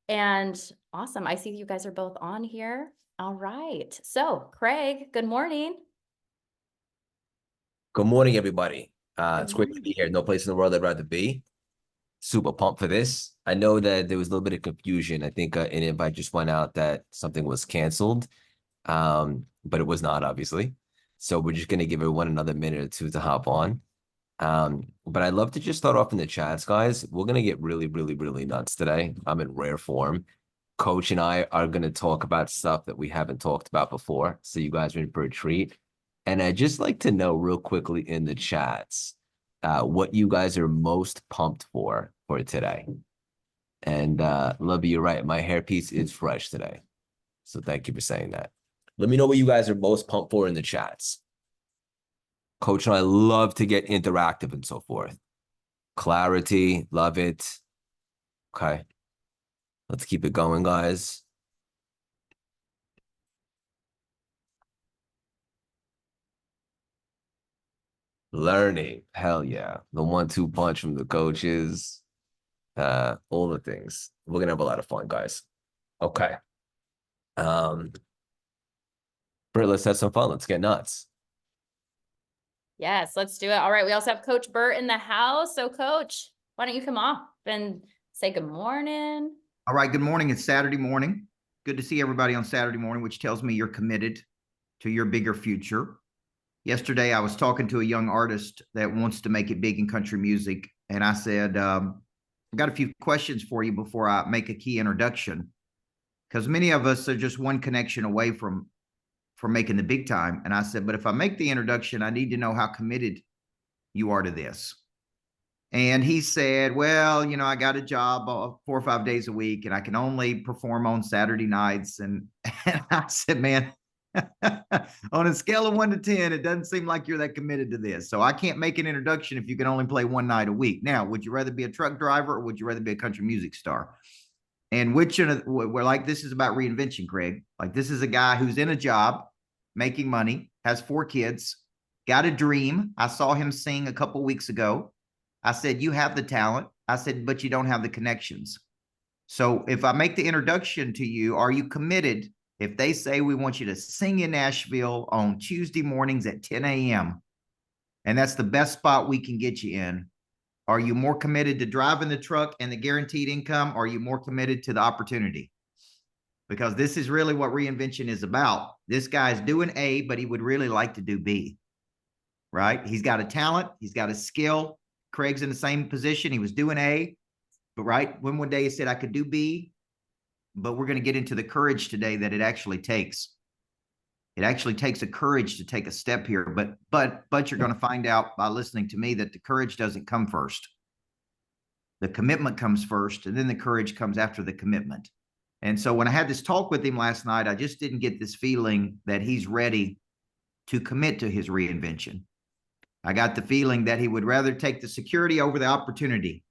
And awesome. I see you guys are both on here. All right. So, Craig, good morning. Good morning, everybody. Good It's great to morning. be here. No place in the world I'd rather be. Super pumped for this. I know that there was a little bit of confusion. I think an invite just went out that something was canceled, but it was not, obviously. So we're just going to give everyone another minute or two to hop on. But I'd love to just start off in the chats, guys. We're going to get really, really, really nuts today. I'm in rare form. Coach and I are going to talk about stuff that we haven't talked about before. So you guys are in for a treat. And I'd just like to know real quickly in the chats what you guys are most pumped for today. And Lovey, you're right. My hairpiece is fresh today. So thank you for saying that. Let me know what you guys are most pumped for in the chats. Coach and I love to get interactive and so forth. Clarity, love it. Okay. Let's keep it going, guys. Learning, hell yeah. The 1-2 punch from the coaches, all the things. We're gonna have a lot of fun, guys. Okay. Bert, let's have some fun. Let's get nuts. Yes, let's do it. All right. We also have Coach Burt in the house. So, Coach, why don't you come off and say good morning? All right. Good morning. It's Saturday morning. Good to see everybody on Saturday morning, which tells me you're committed to your bigger future. Yesterday, I was talking to a young artist that wants to make it big in country music. And I said, I've got a few questions for you before I make a key introduction. Because many of us are just one connection away from making the big time. And I said, but if I make the introduction, I need to know how committed you are to this. And he said, well, I got a job 4 or 5 days a week and I can only perform on Saturday nights. And I said, man, on a scale of 1 to 10, it doesn't seem like you're that committed to this. So I can't make an introduction if you can only play one night a week. Now, would you rather be a truck driver or would you rather be a country music star? And we're like, this is about reinvention, Craig. Like, this is a guy who's in a job, making money, has 4 kids, got a dream. I saw him sing a couple weeks ago. I said, you have the talent. I said, but you don't have the connections. So if I make the introduction to you, are you committed? If they say we want you to sing in Nashville on Tuesday mornings at 10 a.m., and that's the best spot we can get you in, are you more committed to driving the truck and the guaranteed income? Or are you more committed to the opportunity? Because this is really what reinvention is about. This guy's doing A, but he would really like to do B, right? He's got a talent. He's got a skill. Craig's in the same position. He was doing A, but right when one day he said, I could do B, but we're going to get into the courage today that it actually takes. It actually takes a courage to take a step here, but you're going to find out by listening to me that the courage doesn't come first. The commitment comes first, and then the courage comes after the commitment. And so when I had this talk with him last night, I just didn't get this feeling that he's ready to commit to his reinvention. I got the feeling that he would rather take the security over the opportunity.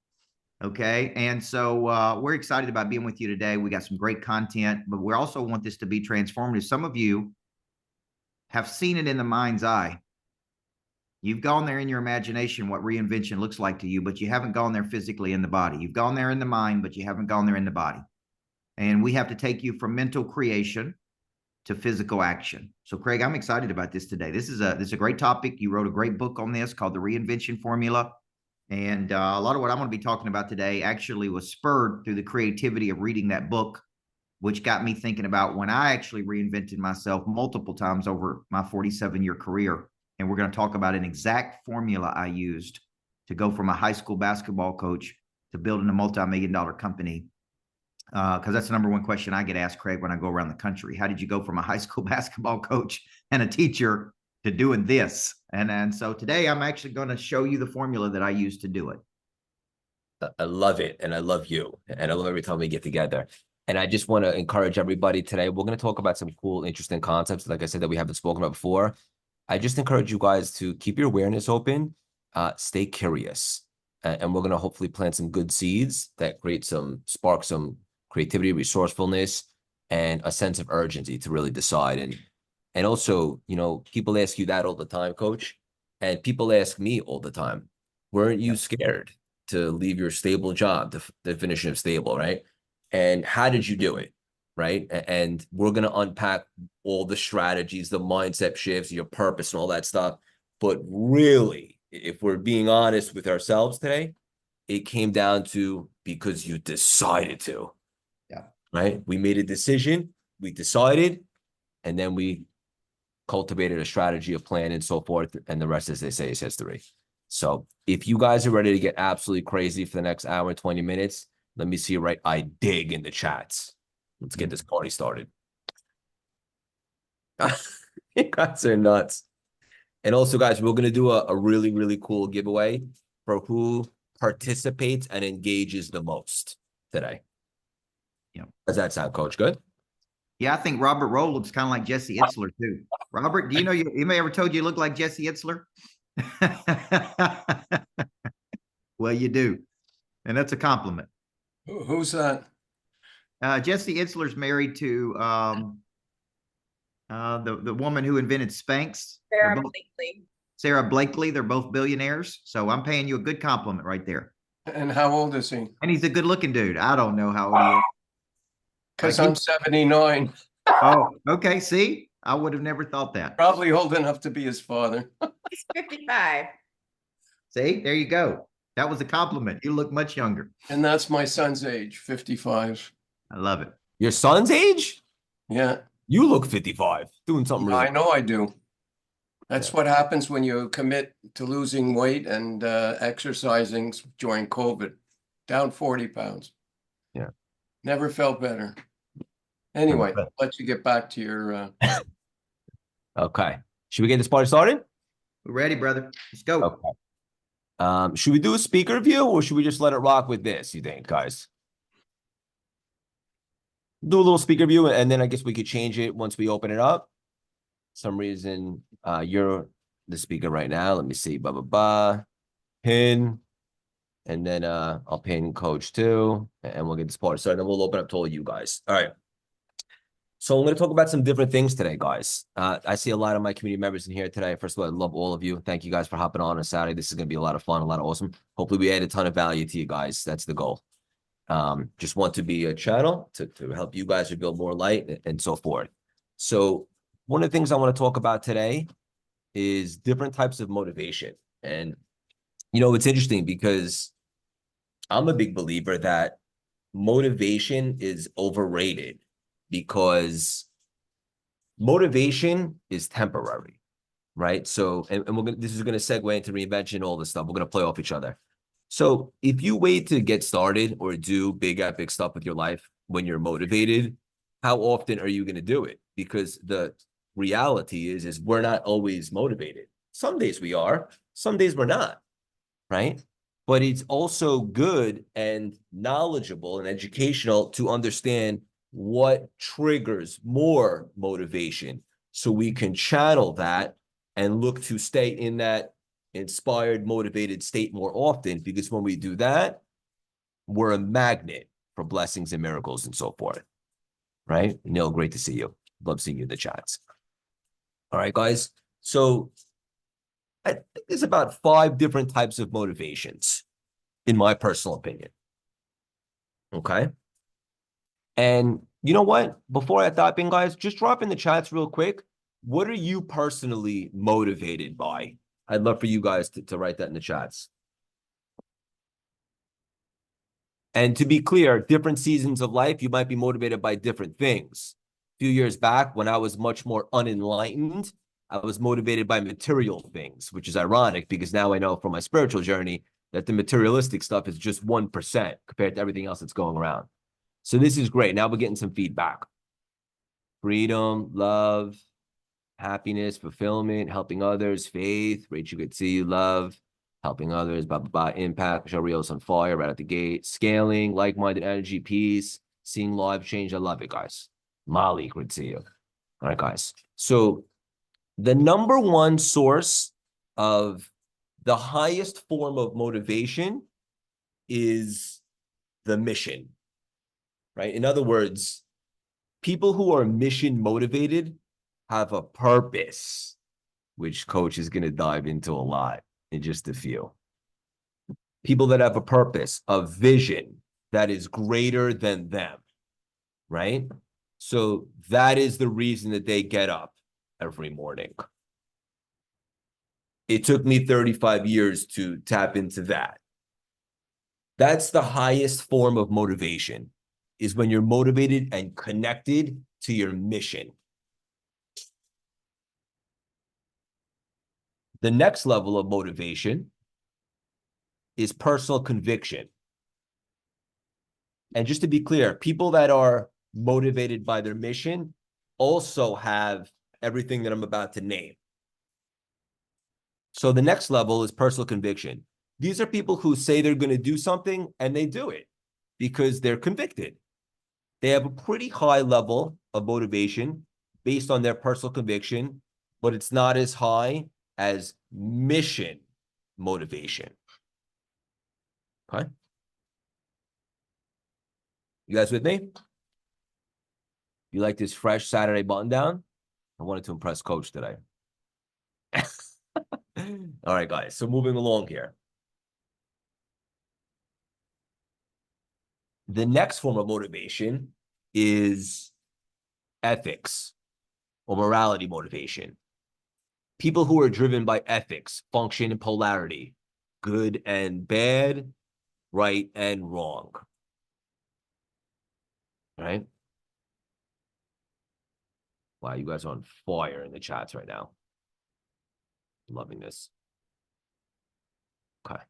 Okay. And so we're excited about being with you today. We got some great content, but we also want this to be transformative. Some of you have seen it in the mind's eye. You've gone there in your imagination, what reinvention looks like to you, but you haven't gone there physically in the body. You've gone there in the mind, but you haven't gone there in the body. And we have to take you from mental creation to physical action. So, Craig, I'm excited about this today. This is a great topic. You wrote a great book on this called The Reinvention Formula. And a lot of what I'm going to be talking about today actually was spurred through the creativity of reading that book, which got me thinking about when I actually reinvented myself multiple times over my 47-year career. And we're going to talk about an exact formula I used to go from a high school basketball coach to building a multi-million-dollar company. Because that's the number one question I get asked, Craig, when I go around the country. How did you go from a high school basketball coach and a teacher to doing this? And so today I'm actually going to show you the formula that I use to do it. I love it. And I love you. And I love every time we get together. And I just want to encourage everybody today. We're going to talk about some cool, interesting concepts, like I said, that we haven't spoken about before. I just encourage you guys to keep your awareness open, stay curious. And we're going to hopefully plant some good seeds that spark some creativity, resourcefulness, and a sense of urgency to really decide. And also, people ask you that all the time, Coach. And people ask me all the time, weren't you scared to leave your stable job, the definition of stable, right? And how did you do it? Right. And we're going to unpack all the strategies, the mindset shifts, your purpose and all that stuff. But really, if we're being honest with ourselves today, it came down to because you decided to. Yeah. Right. We made a decision, we decided, and then we cultivated a strategy, a plan, and so forth. And the rest, as they say, is history. So if you guys are ready to get absolutely crazy for the next hour and 20 minutes, let me see you write I dig in the chats. Let's get this party started. You guys are nuts. And also, guys, we're going to do a really, really cool giveaway for who participates and engages the most today. Yeah. Does that sound, Coach? Good? Yeah, I think Robert Rowe looks kind of like Jesse Itzler too. Robert, do you know anybody ever told you look like Jesse Itzler? Well, you do. And that's a compliment. Who's that? Jesse Itzler's married to the woman who invented Spanx. Sarah Blakely. They're both billionaires. So I'm paying you a good compliment right there. And how old is he? And he's a good looking dude. I don't know how old he is. Because I'm 79. Oh, okay. See, I would have never thought that. Probably old enough to be his father. He's 55. See, there you go. That was a compliment. You look much younger. And that's my son's age, 55. I love it. Your son's age? Yeah, You look 55, doing something really. I know I do. That's what happens when you commit to losing weight and exercising during COVID. Down 40 pounds. Yeah. Never felt better. Anyway, I'll let you get back to your... Okay. Should we get this party started? We're ready, brother. Let's go. Okay. Should we do a speaker review or should we just let it rock with this, you think, guys? Do a little speaker review and then I guess we could change it once we open it up. Some reason you're the speaker right now. Let me see. Pin. And then I'll pin Coach too. And we'll get this party started. And then we'll open up to all you guys. All right. So I'm going to talk about some different things today, guys. I see a lot of my community members in here today. First of all, I love all of you. Thank you guys for hopping on Saturday. This is going to be a lot of fun, a lot of awesome. Hopefully we add a ton of value to you guys. That's the goal. Just want to be a channel to help you guys to build more light and so forth. So one of the things I want to talk about today is different types of motivation. And, you know, it's interesting because I'm a big believer that motivation is overrated because motivation is temporary, right? So, and we're gonna, this is going to segue into reinvention, all this stuff. We're going to play off each other. So if you wait to get started or do big epic stuff with your life when you're motivated, how often are you going to do it? Because the reality is we're not always motivated. Some days we are, some days we're not, right? But it's also good and knowledgeable and educational to understand what triggers more motivation so we can channel that and look to stay in that inspired, motivated state more often, because when we do that, we're a magnet for blessings and miracles and so forth, right? Neil, great to see you. Love seeing you in the chats. All right, guys. So I think there's about 5 different types of motivations, in my personal opinion. Okay. And you know what? Before I dive in, guys, just drop in the chats real quick. What are you personally motivated by? I'd love for you guys to write that in the chats. And to be clear, different seasons of life, you might be motivated by different things. A few years back, when I was much more unenlightened, I was motivated by material things, which is ironic because now I know from my spiritual journey that the materialistic stuff is just 1% compared to everything else that's going around. So this is great. Now we're getting some feedback. Freedom, love, happiness, fulfillment, helping others, faith, Rachel, good to see you, love, helping others, impact, Michelle Rios on fire right at the gate, scaling, like-minded energy, peace, seeing lives change. I love it, guys. Molly, good to see you. All right, guys. So the number one source of the highest form of motivation is the mission, right? In other words, people who are mission motivated have a purpose, which Coach is going to dive into a lot in just a few. People that have a purpose, a vision that is greater than them. right? So that is the reason that they get up every morning. It took me 35 years to tap into that. That's the highest form of motivation, is when you're motivated and connected to your mission. The next level of motivation is personal conviction. And just to be clear, people that are motivated by their mission also have everything that I'm about to name. So the next level is personal conviction. These are people who say they're going to do something and they do it because they're convicted. They have a pretty high level of motivation based on their personal conviction, but it's not as high as mission motivation. Okay. You guys with me? You like this fresh Saturday button down? I wanted to impress Coach today. All right, guys. So moving along here. The next form of motivation is ethics or morality motivation. People who are driven by ethics function in polarity, good and bad, right and wrong. All right? Wow, you guys are on fire in the chats right now. Loving this. Okay.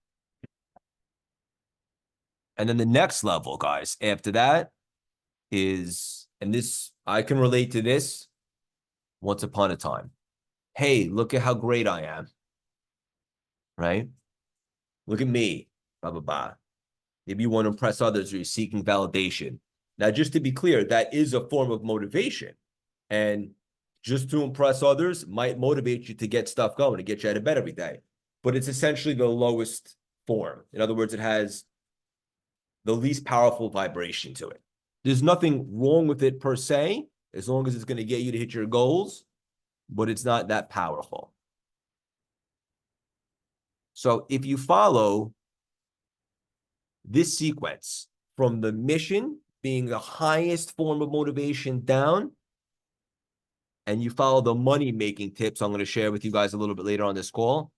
And then the next level, guys, after that is, and this, I can relate to this once upon a time. Hey, look at how great I am. Right? Look at me. Blah, blah, blah. Maybe you want to impress others or you're seeking validation. Now, just to be clear, that is a form of motivation. And just to impress others might motivate you to get stuff going, to get you out of bed every day. But it's essentially the lowest form. In other words, it has the least powerful vibration to it. There's nothing wrong with it per se, as long as it's going to get you to hit your goals, but it's not that powerful. So if you follow this sequence from the mission being the highest form of motivation down, and you follow the money-making tips I'm going to share with you guys a little bit later on this call,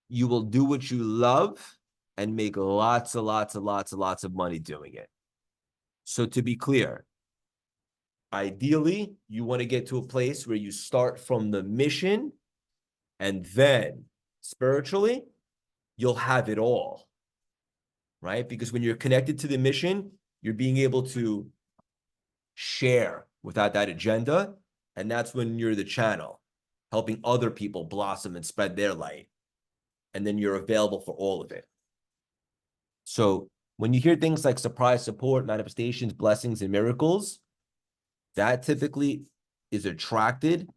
you will do what you love and make lots of money doing it. So to be clear, ideally, you want to get to a place where you start from the mission and then spiritually, you'll have it all, right? Because when you're connected to the mission, you're being able to share without that agenda. And that's when you're the channel, helping other people blossom and spread their light. And then you're available for all of it. So when you hear things like surprise support, manifestations, blessings, and miracles, that typically is attracted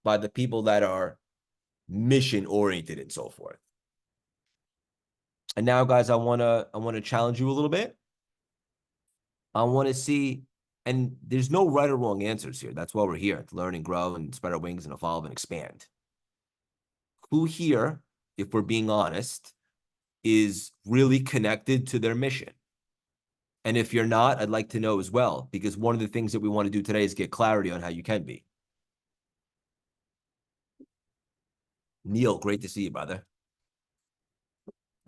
by the people that are mission-oriented and so forth. And now, guys, I want to challenge you a little bit. I want to see, and there's no right or wrong answers here. That's why we're here, to learn and grow and spread our wings and evolve and expand. Who here, if we're being honest, is really connected to their mission? And if you're not, I'd like to know as well, because one of the things that we want to do today is get clarity on how you can be. Neil, great to see you, brother.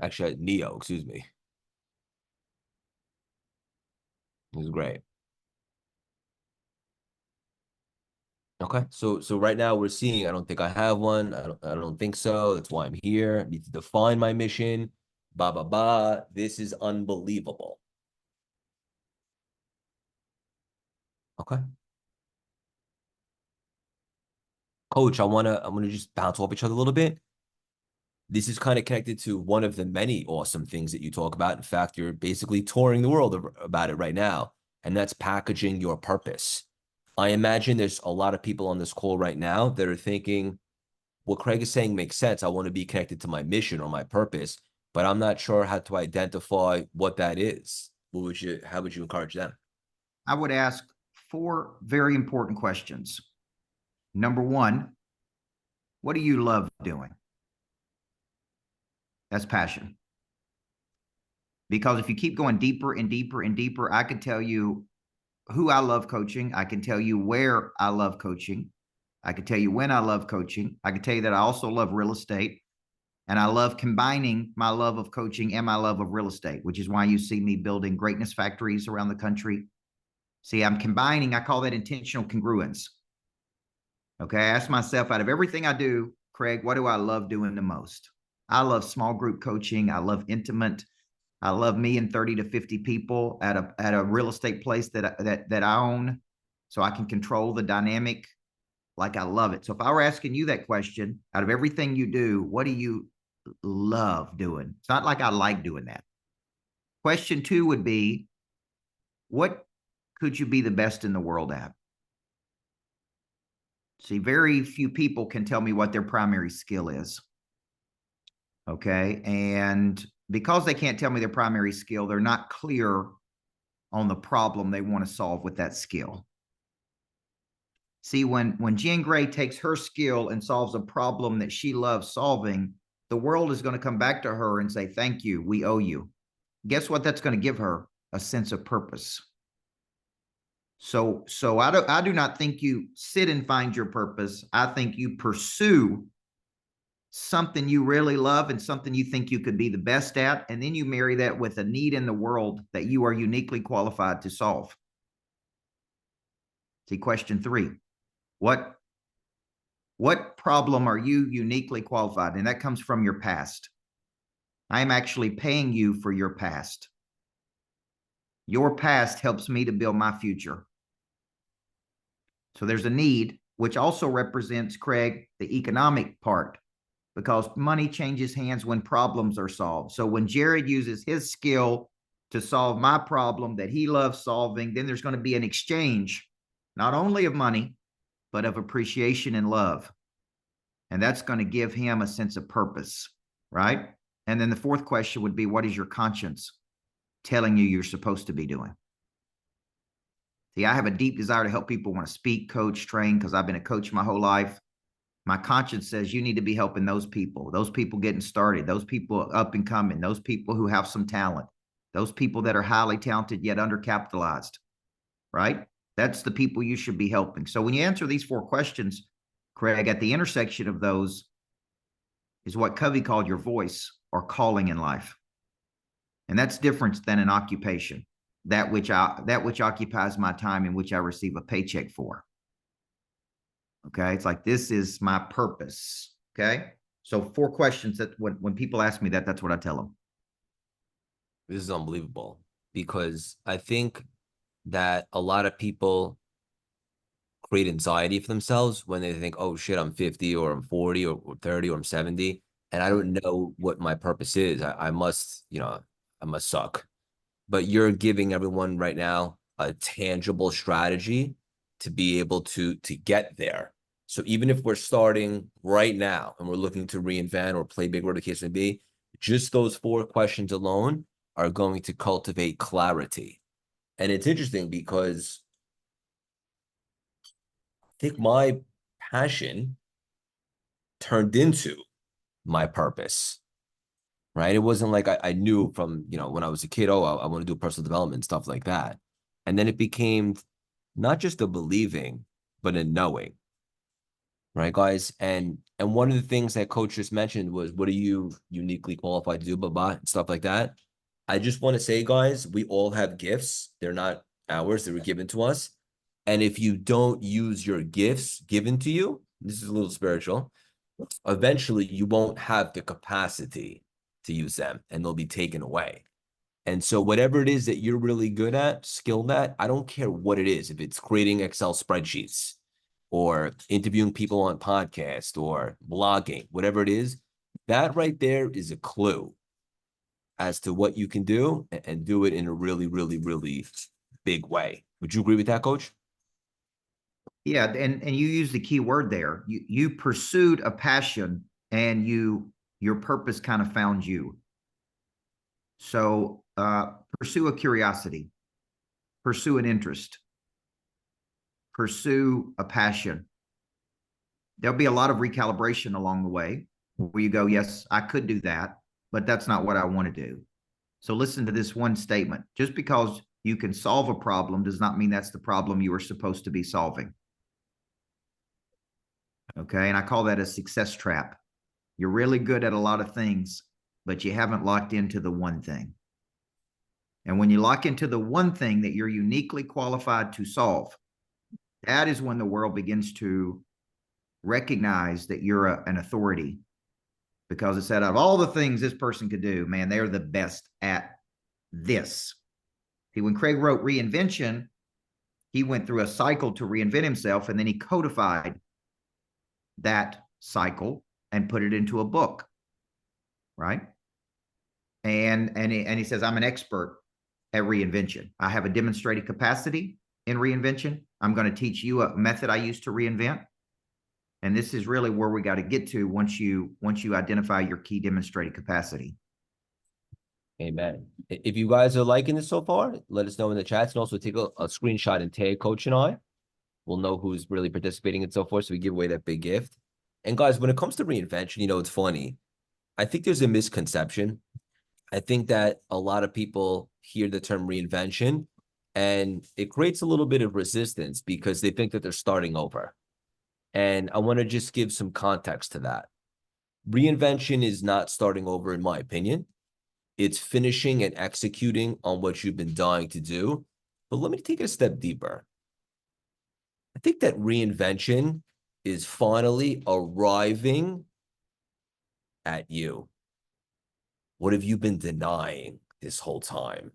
Actually, Neo, excuse me. It was great. Okay, so right now we're seeing, I don't think I have one. I don't think so. That's why I'm here. I need to define my mission. Ba ba ba. This is unbelievable. Okay. Coach, I'm gonna just bounce off each other a little bit. This is kind of connected to one of the many awesome things that you talk about. In fact, you're basically touring the world about it right now, and that's packaging your purpose. I imagine there's a lot of people on this call right now that are thinking, what Craig is saying makes sense. I want to be connected to my mission or my purpose, but I'm not sure how to identify what that is. How would you encourage them? I would ask 4 very important questions. Number 1, what do you love doing? That's passion. Because if you keep going deeper and deeper and deeper, I could tell you who I love coaching. I can tell you where I love coaching. I can tell you when I love coaching. I can tell you that I also love real estate. And I love combining my love of coaching and my love of real estate, which is why you see me building greatness factories around the country. See, I'm combining, I call that intentional congruence. Okay, I ask myself, out of everything I do, Craig, what do I love doing the most? I love small group coaching. I love intimate. I love me and 30 to 50 people at a real estate place that I own, so I can control the dynamic like I love it. So if I were asking you that question, out of everything you do, what do you love doing? It's not like I like doing that. Question 2 would be, what could you be the best in the world at? See, very few people can tell me what their primary skill is. Okay. And because they can't tell me their primary skill, they're not clear on the problem they want to solve with that skill. See, when Jen Gray takes her skill and solves a problem that she loves solving, the world is going to come back to her and say, thank you, we owe you. Guess what that's going to give her? A sense of purpose. So I do not think you sit and find your purpose. I think you pursue something you really love and something you think you could be the best at, and then you marry that with a need in the world that you are uniquely qualified to solve. See, question 3, what problem are you uniquely qualified? And that comes from your past. I am actually paying you for your past. Your past helps me to build my future. So there's a need, which also represents, Craig, the economic part, because money changes hands when problems are solved. So when Jared uses his skill to solve my problem that he loves solving, then there's going to be an exchange, not only of money, but of appreciation and love. And that's going to give him a sense of purpose, right? And then the 4th question would be, what is your conscience telling you you're supposed to be doing? See, I have a deep desire to help people want to speak, coach, train, because I've been a coach my whole life. My conscience says you need to be helping those people getting started, those people up and coming, those people who have some talent, those people that are highly talented yet undercapitalized, right? That's the people you should be helping. So when you answer these 4 questions, Craig, at the intersection of those is what Covey called your voice or calling in life. And that's different than an occupation, that which occupies my time and which I receive a paycheck for. Okay. It's like, this is my purpose. Okay. So 4 questions that when people ask me that, that's what I tell them. This is unbelievable, because I think that a lot of people create anxiety for themselves when they think, oh shit, I'm 50 or I'm 40 or 30 or I'm 70, and I don't know what my purpose is. I must suck. But you're giving everyone right now a tangible strategy to be able to get there. So even if we're starting right now and we're looking to reinvent or play big, whatever the case may be, just those 4 questions alone are going to cultivate clarity. And it's interesting because I think my passion turned into my purpose, right? It wasn't like I knew from, when I was a kid, oh, I want to do personal development, stuff like that. And then it became not just a believing, but a knowing, right, guys? And one of the things that Coach just mentioned was, what are you uniquely qualified to do, and stuff like that. I just want to say, guys, we all have gifts. They're not ours. They were given to us. And if you don't use your gifts given to you, this is a little spiritual, eventually you won't have the capacity to use them and they'll be taken away. And so whatever it is that you're really good at, skilled at, I don't care what it is. If it's creating Excel spreadsheets or interviewing people on podcasts or blogging, whatever it is, that right there is a clue as to what you can do, and do it in a really, really, really big way. Would you agree with that, Coach? Yeah, and you use the key word there. You pursued a passion, and your purpose kind of found you. So pursue a curiosity, pursue an interest, pursue a passion. There'll be a lot of recalibration along the way where you go, yes, I could do that, but that's not what I want to do. So listen to this one statement. Just because you can solve a problem does not mean that's the problem you were supposed to be solving. Okay, and I call that a success trap. You're really good at a lot of things, but you haven't locked into the one thing. And when you lock into the one thing that you're uniquely qualified to solve, that is when the world begins to recognize that you're an authority, because it said, out of all the things this person could do, man, they're the best at this. See, when Craig wrote Reinvention, he went through a cycle to reinvent himself, and then he codified that cycle and put it into a book, right? And he says, I'm an expert at reinvention. I have a demonstrated capacity in reinvention. I'm going to teach you a method I use to reinvent. And this is really where we got to get to once you identify your key demonstrated capacity. Amen. If you guys are liking this so far, let us know in the chats, and also take a screenshot and tag Coach and I. We'll know who's really participating and so forth, so we give away that big gift. And guys, when it comes to reinvention, you know, it's funny. I think there's a misconception. I think that a lot of people hear the term reinvention and it creates a little bit of resistance because they think that they're starting over. And I want to just give some context to that. Reinvention is not starting over, in my opinion. It's finishing and executing on what you've been dying to do. But let me take it a step deeper. I think that reinvention is finally arriving at you. What have you been denying this whole time?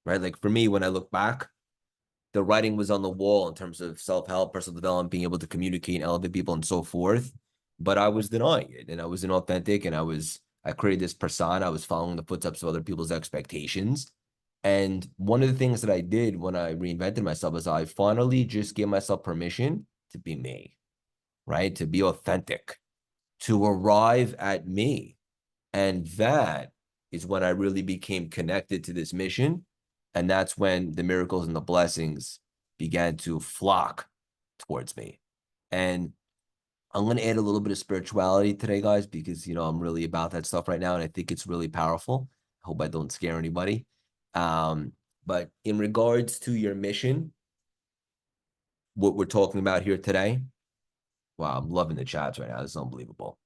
Right? Like for me, when I look back, the writing was on the wall in terms of self-help, personal development, being able to communicate and elevate people and so forth. But I was denying it, and I was inauthentic, and I created this persona. I was following the footsteps of other people's expectations. And one of the things that I did when I reinvented myself is I finally just gave myself permission to be me, right? To be authentic, to arrive at me. And that is when I really became connected to this mission. And that's when the miracles and the blessings began to flock towards me. And I'm going to add a little bit of spirituality today, guys, because, you know, I'm really about that stuff right now. And I think it's really powerful. I hope I don't scare anybody. But in regards to your mission, what we're talking about here today, wow, I'm loving the chats right now. This is unbelievable.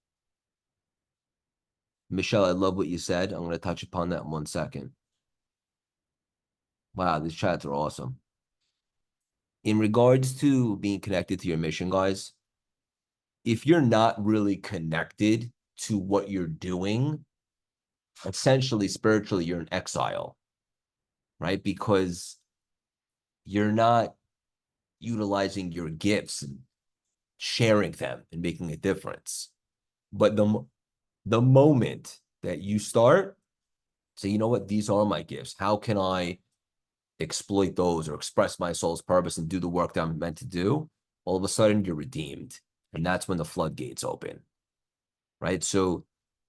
Michelle, I love what you said. I'm going to touch upon that in 1 second. Wow, these chats are awesome. In regards to being connected to your mission, guys, if you're not really connected to what you're doing, essentially, spiritually, you're in exile, right? Because you're not utilizing your gifts and sharing them and making a difference. But the moment that you start, say, you know what, these are my gifts. How can I exploit those or express my soul's purpose and do the work that I'm meant to do? All of a sudden, you're redeemed. And that's when the floodgates open, right? So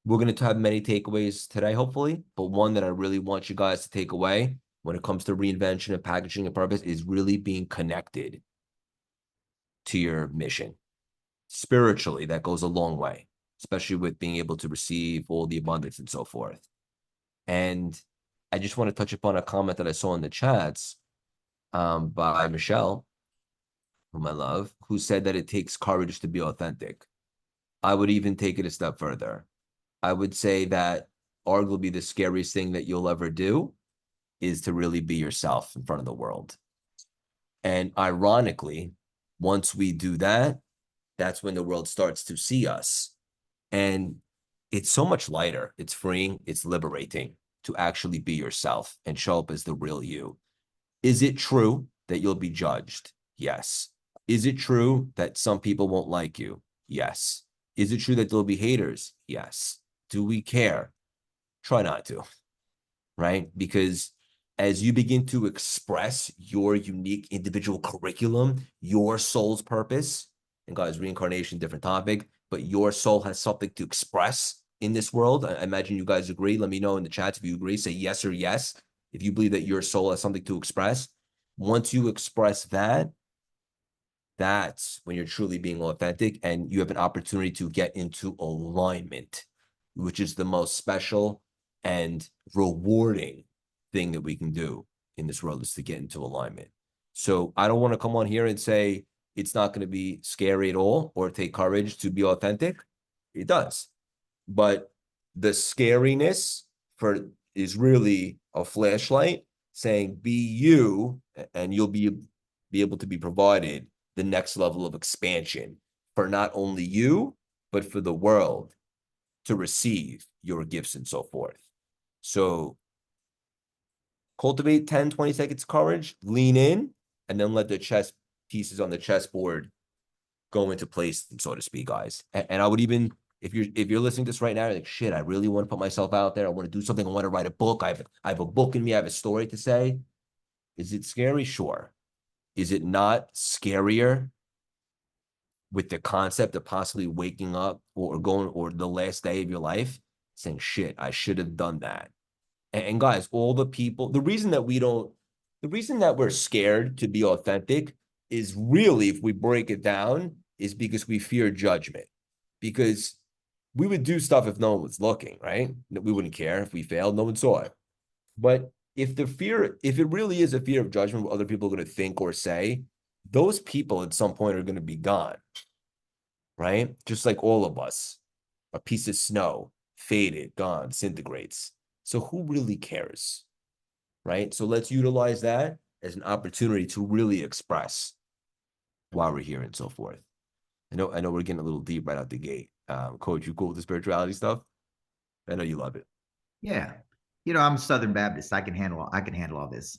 we're going to have many takeaways today, hopefully. But one that I really want you guys to take away when it comes to reinvention and packaging and purpose is really being connected to your mission. Spiritually, that goes a long way, especially with being able to receive all the abundance and so forth. And I just want to touch upon a comment that I saw in the chats by Michelle, whom I love, who said that it takes courage to be authentic. I would even take it a step further. I would say that arguably the scariest thing that you'll ever do is to really be yourself in front of the world. And ironically, once we do that, that's when the world starts to see us. And it's so much lighter. It's freeing. It's liberating to actually be yourself and show up as the real you. Is it true that you'll be judged? Yes. Is it true that some people won't like you? Yes. Is it true that there'll be haters? Yes. Do we care? Try not to, right? Because as you begin to express your unique individual curriculum, your soul's purpose, and guys, reincarnation, different topic, but your soul has something to express in this world. I imagine you guys agree. Let me know in the chats if you agree. Say yes or yes if you believe that your soul has something to express. Once you express that, that's when you're truly being authentic and you have an opportunity to get into alignment, which is the most special and rewarding thing that we can do in this world is to get into alignment. So I don't want to come on here and say it's not going to be scary at all or take courage to be authentic. It does. But the scariness is really a flashlight saying be you, and you'll be able to be provided the next level of expansion for not only you, but for the world to receive your gifts and so forth. So cultivate 10, 20 seconds courage, lean in, and then let the chess pieces on the chessboard go into place, so to speak, guys. And I would even, if you're listening to this right now, you're like, shit, I really want to put myself out there. I want to do something. I want to write a book. I have a book in me. I have a story to say. Is it scary? Sure. Is it not scarier with the concept of possibly waking up or the last day of your life saying, shit, I should have done that? And guys, all the people, the reason that we're scared to be authentic is really, if we break it down, is because we fear judgment. Because we would do stuff if no one was looking, right? We wouldn't care if we failed, no one saw it. But if it really is a fear of judgment, what other people are going to think or say, those people at some point are going to be gone, right? Just like all of us, a piece of snow, faded, gone, disintegrates. So who really cares, right? So let's utilize that as an opportunity to really express why we're here and so forth. I know we're getting a little deep right out the gate. Coach, you cool with the spirituality stuff? I know you love it. Yeah. I'm a Southern Baptist. I can handle all this.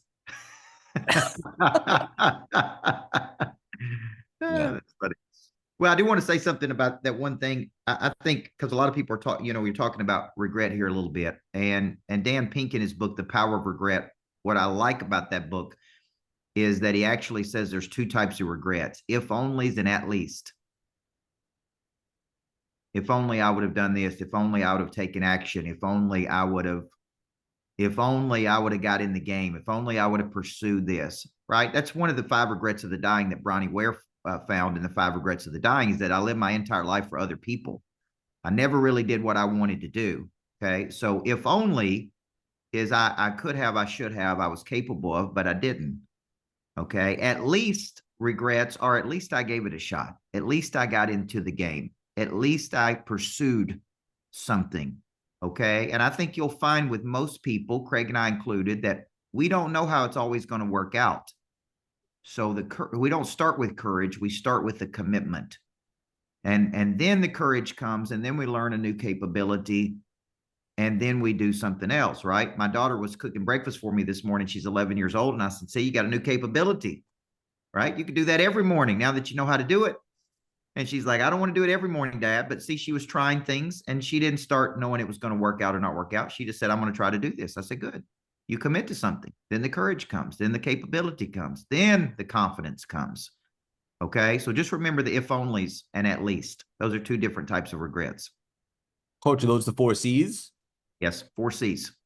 Yeah. That's funny. Well, I do want to say something about that one thing. I think because a lot of people are talking, we're talking about regret here a little bit. And Dan Pink in his book, The Power of Regret, what I like about that book is that he actually says there's two types of regrets: if onlys and at least. If only I would have done this, if only I would have taken action, if only I would have got in the game, if only I would have pursued this, right? That's one of the 5 regrets of the dying that Bronnie Ware found in the 5 regrets of the dying, is that I lived my entire life for other people. I never really did what I wanted to do. Okay. So if only is I could have, I should have, I was capable of, but I didn't. Okay. At least regrets are, at least I gave it a shot. At least I got into the game. At least I pursued something. Okay. And I think you'll find with most people, Craig and I included, that we don't know how it's always going to work out. So we don't start with courage. We start with the commitment. And then the courage comes, and then we learn a new capability, and then we do something else, right? My daughter was cooking breakfast for me this morning. She's 11 years old. And I said, see, you got a new capability, right? You can do that every morning now that you know how to do it. And she's like, I don't want to do it every morning, Dad. But see, she was trying things, and she didn't start knowing it was going to work out or not work out. She just said, I'm going to try to do this. I said, good. You commit to something. Then the courage comes. Then the capability comes. Then the confidence comes. Okay. So just remember the if onlys and at least. Those are 2 different types of regrets. Coach, are those the 4 C's? Yes. 4 C's.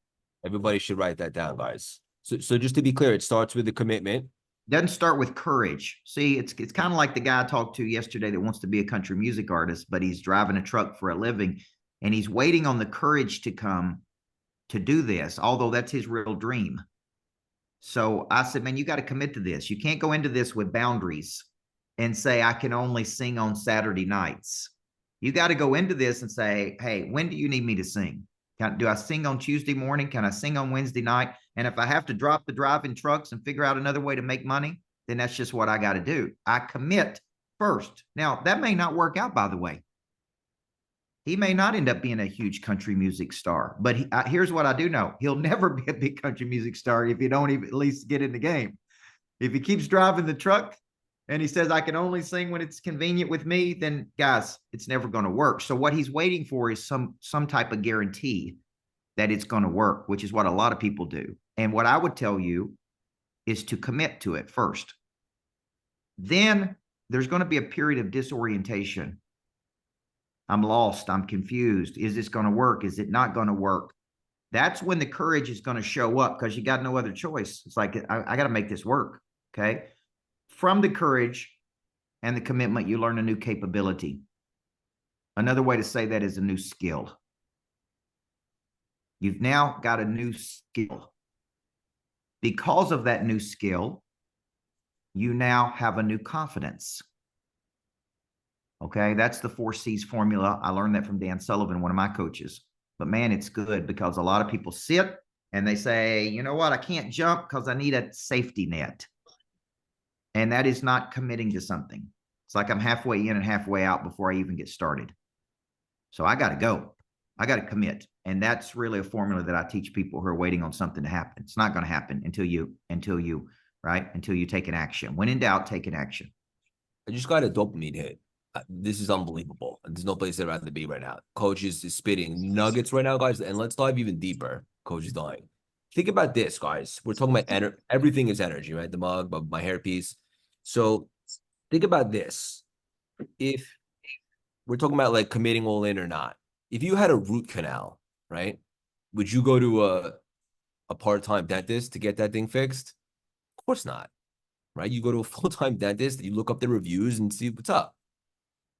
Everybody should write that down, guys. So just to be clear, it starts with the commitment. Doesn't start with courage. See, it's kind of like the guy I talked to yesterday that wants to be a country music artist, but he's driving a truck for a living, and he's waiting on the courage to come to do this, although that's his real dream. So I said, man, you got to commit to this. You can't go into this with boundaries and say, I can only sing on Saturday nights. You got to go into this and say, hey, when do you need me to sing? Do I sing on Tuesday morning? Can I sing on Wednesday night? And if I have to drop the driving trucks and figure out another way to make money, then that's just what I got to do. I commit first. Now, that may not work out, by the way. He may not end up being a huge country music star, but here's what I do know. He'll never be a big country music star if you don't even at least get in the game. If he keeps driving the truck and he says, I can only sing when it's convenient with me, then guys, it's never going to work. So what he's waiting for is some type of guarantee that it's going to work, which is what a lot of people do. And what I would tell you is to commit to it first. Then there's going to be a period of disorientation. I'm lost. I'm confused. Is this going to work? Is it not going to work? That's when the courage is going to show up, because you got no other choice. It's like, I got to make this work. Okay. From the courage and the commitment, you learn a new capability. Another way to say that is a new skill. You've now got a new skill. Because of that new skill, you now have a new confidence. Okay, that's the 4 C's formula. I learned that from Dan Sullivan, one of my coaches. But man, it's good because a lot of people sit and they say, you know what, I can't jump because I need a safety net. And that is not committing to something. It's like I'm halfway in and halfway out before I even get started. So I got to go. I got to commit. And that's really a formula that I teach people who are waiting on something to happen. It's not going to happen until you take an action. When in doubt, take an action. I just got a dopamine hit. This is unbelievable. There's no place I'd rather be right now. Coach is spitting nuggets right now, guys. And let's dive even deeper. Coach is dying. Think about this, guys. We're talking about everything is energy, right? The mug, my hairpiece. So think about this. If we're talking about like committing all in or not, if you had a root canal, right? Would you go to a part-time dentist to get that thing fixed? Of course not, right? You go to a full-time dentist, you look up the reviews and see what's up.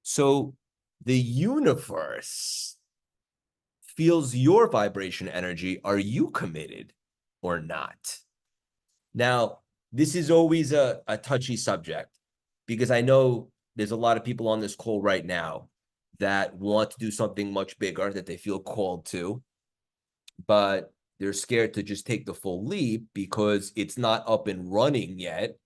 So the universe feels your vibration energy. Are you committed or not? Now, this is always a touchy subject because I know there's a lot of people on this call right now that want to do something much bigger that they feel called to, but they're scared to just take the full leap because it's not up and running yet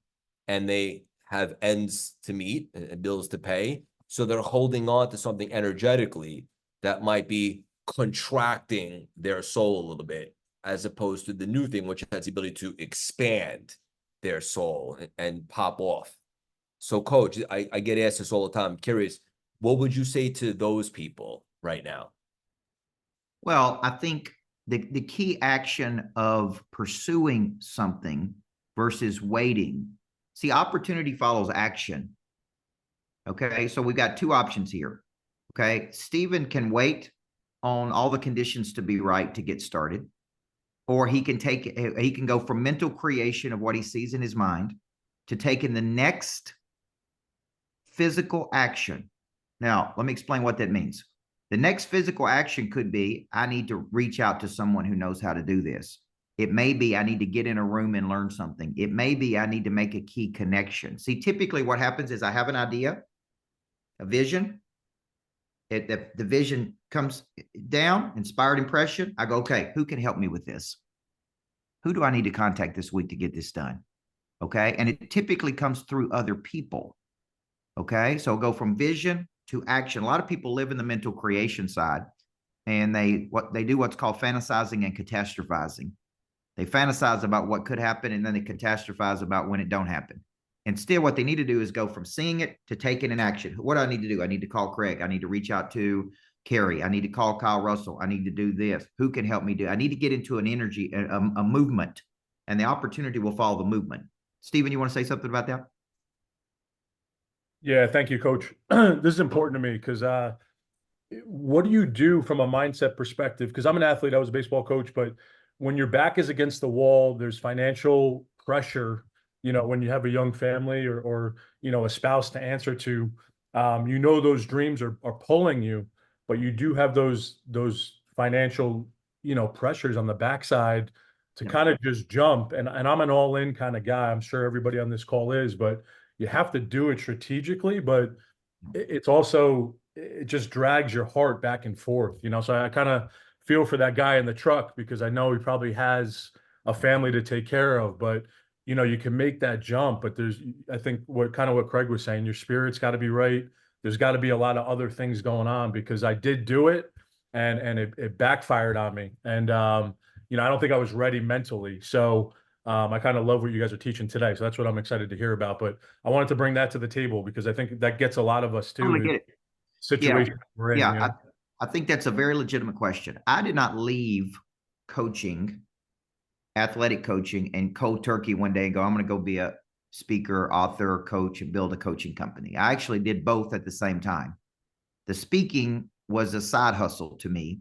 and they have ends to meet and bills to pay. So they're holding on to something energetically that might be contracting their soul a little bit, as opposed to the new thing, which has the ability to expand their soul and pop off. So Coach, I get asked this all the time. I'm curious, what would you say to those people right now? Well, I think the key action of pursuing something versus waiting. See, opportunity follows action. Okay, so we've got 2 options here. Okay, Stephen can wait on all the conditions to be right to get started, or he can go from mental creation of what he sees in his mind to taking the next physical action. Now, let me explain what that means. The next physical action could be, I need to reach out to someone who knows how to do this. It may be I need to get in a room and learn something. It may be I need to make a key connection. See, typically what happens is I have an idea, a vision. The vision comes down, inspired impression. I go, okay, who can help me with this? Who do I need to contact this week to get this done? Okay, and it typically comes through other people. Okay, so go from vision to action. A lot of people live in the mental creation side, and they do what's called fantasizing and catastrophizing. They fantasize about what could happen, and then they catastrophize about when it don't happen. Instead, what they need to do is go from seeing it to taking an action. What do I need to do? I need to call Craig. I need to reach out to Carrie. I need to call Kyle Russell. I need to do this. Who can help me do? I need to get into an energy, a movement, and the opportunity will follow the movement. Stephen, you want to say something about that? Yeah, thank you, Coach. This is important to me because what do you do from a mindset perspective? Because I'm an athlete, I was a baseball coach, but when your back is against the wall, there's financial pressure, when you have a young family or a spouse to answer to, those dreams are pulling you, but you do have those financial, pressures on the backside to kind of just jump. And I'm an all-in kind of guy. I'm sure everybody on this call is, but you have to do it strategically, but it's also, it just drags your heart back and forth, so I kind of feel for that guy in the truck because I know he probably has a family to take care of, but you can make that jump, but I think what Craig was saying, your spirit's got to be right. There's got to be a lot of other things going on because I did do it and it backfired on me. And, I don't think I was ready mentally. So I kind of love what you guys are teaching today. So that's what I'm excited to hear about, but I wanted to bring that to the table because I think that gets a lot of us too. Get it. Situation we're in. Yeah. I think that's a very legitimate question. I did not leave coaching, athletic coaching, and cold turkey one day and go, I'm going to go be a speaker, author, coach, and build a coaching company. I actually did both at the same time. The speaking was a side hustle to me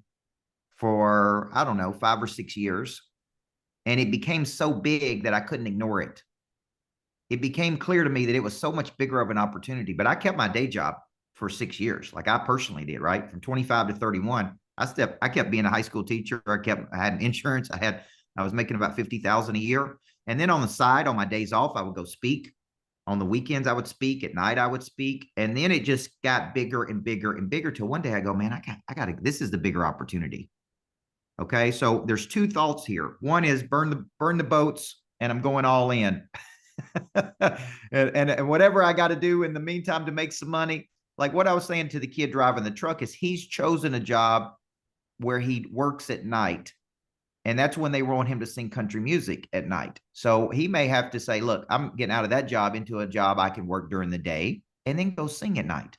for, 5 or 6 years. And it became so big that I couldn't ignore it. It became clear to me that it was so much bigger of an opportunity, but I kept my day job for 6 years. Like I personally did, right? From 25 to 31, I kept being a high school teacher. I had insurance. I was making about $50,000 a year. And then on the side, on my days off, I would go speak. On the weekends, I would speak. At night, I would speak. And then it just got bigger and bigger and bigger till one day I go, man, I got to, this is the bigger opportunity. Okay. So there's two thoughts here. One is burn the boats, and I'm going all in. and whatever I got to do in the meantime to make some money. Like what I was saying to the kid driving the truck is he's chosen a job where he works at night. And that's when they want him to sing country music at night. So he may have to say, look, I'm getting out of that job into a job I can work during the day and then go sing at night.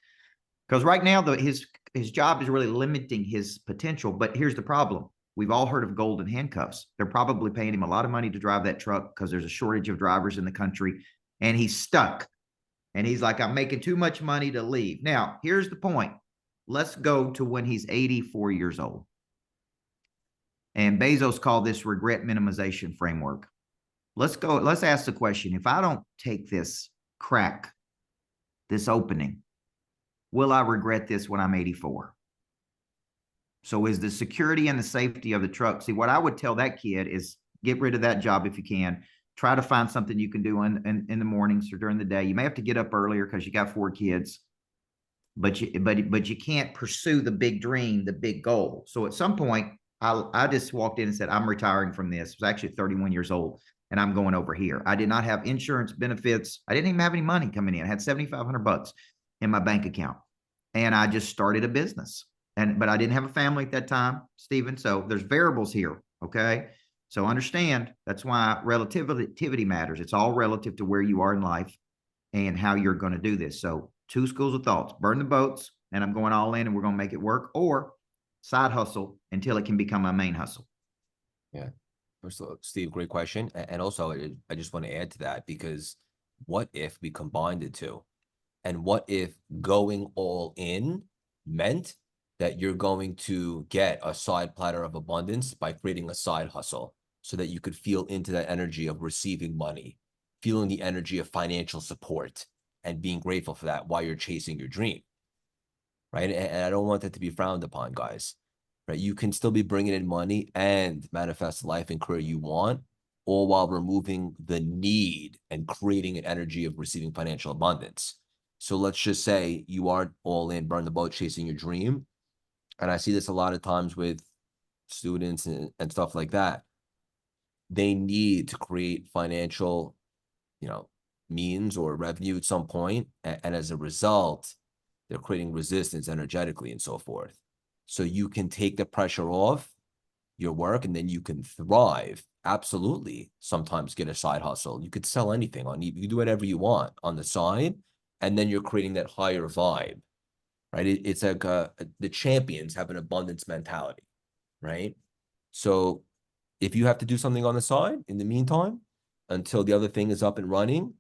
Because right now, his job is really limiting his potential. But here's the problem. We've all heard of golden handcuffs. They're probably paying him a lot of money to drive that truck because there's a shortage of drivers in the country. And he's stuck. And he's like, I'm making too much money to leave. Now, here's the point. Let's go to when he's 84 years old. And Bezos called this regret minimization framework. Let's ask the question. If I don't take this crack, this opening, will I regret this when I'm 84? So is the security and the safety of the truck. See, what I would tell that kid is get rid of that job if you can. Try to find something you can do in the mornings or during the day. You may have to get up earlier because you got 4 kids. But you can't pursue the big dream, the big goal. So at some point, I just walked in and said, I'm retiring from this. I was actually 31 years old, and I'm going over here. I did not have insurance benefits. I didn't even have any money coming in. I had $7,500 in my bank account, and I just started a business. But I didn't have a family at that time, Stephen. So there's variables here, okay? So understand that's why relativity matters. It's all relative to where you are in life and how you're going to do this. So 2 schools of thoughts: burn the boats, and I'm going all in, and we're going to make it work, or side hustle until it can become my main hustle. Yeah. First of all, Steve, great question. And also, I just want to add to that, because what if we combined the two? And what if going all in meant that you're going to get a side platter of abundance by creating a side hustle so that you could feel into that energy of receiving money, feeling the energy of financial support, and being grateful for that while you're chasing your dream? Right. And I don't want that to be frowned upon, guys. Right. You can still be bringing in money and manifest the life and career you want, all while removing the need and creating an energy of receiving financial abundance. So let's just say you aren't all in, burn the boat, chasing your dream. And I see this a lot of times with students and stuff like that. They need to create financial, means or revenue at some point. And as a result, they're creating resistance energetically and so forth. So you can take the pressure off your work, and then you can thrive. Absolutely. Sometimes get a side hustle. You could sell anything you can do whatever you want on the side, and then you're creating that higher vibe, right? It's like the champions have an abundance mentality, right? So if you have to do something on the side in the meantime, until the other thing is up and running,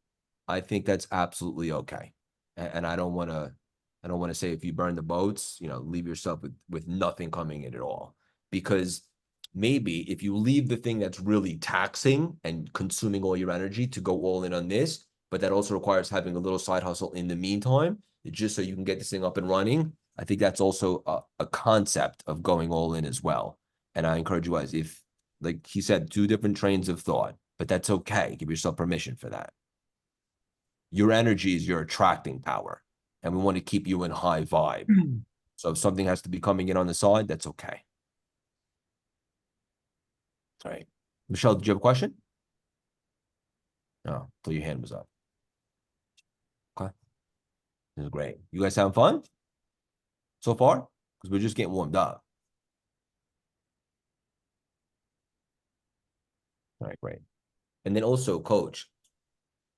I think that's absolutely okay. And I don't want to say if you burn the boats, leave yourself with nothing coming in at all. Because maybe if you leave the thing that's really taxing and consuming all your energy to go all in on this, but that also requires having a little side hustle in the meantime, just so you can get this thing up and running, I think that's also a concept of going all in as well. And I encourage you guys, if, like he said, 2 different trains of thought, but that's okay. Give yourself permission for that. Your energy is your attracting power, and we want to keep you in high vibe. So if something has to be coming in on the side, that's okay. All right. Michelle, did you have a question? No, till your hand was up. Okay. This is great. You guys having fun so far? Because we're just getting warmed up. All right, great. And then also, Coach,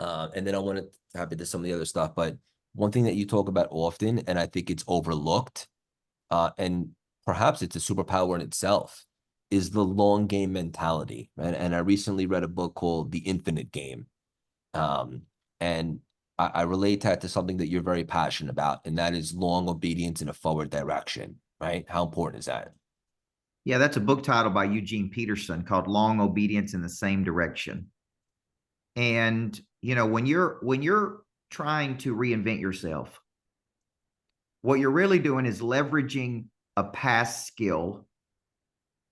and then I want to hop into some of the other stuff, but one thing that you talk about often, and I think it's overlooked, and perhaps it's a superpower in itself, is the long game mentality. Right? And I recently read a book called The Infinite Game. And I relate that to something that you're very passionate about, and that is long obedience in a forward direction, right? How important is that? Yeah, that's a book title by Eugene Peterson called Long Obedience in the Same Direction. And, when you're trying to reinvent yourself, what you're really doing is leveraging a past skill,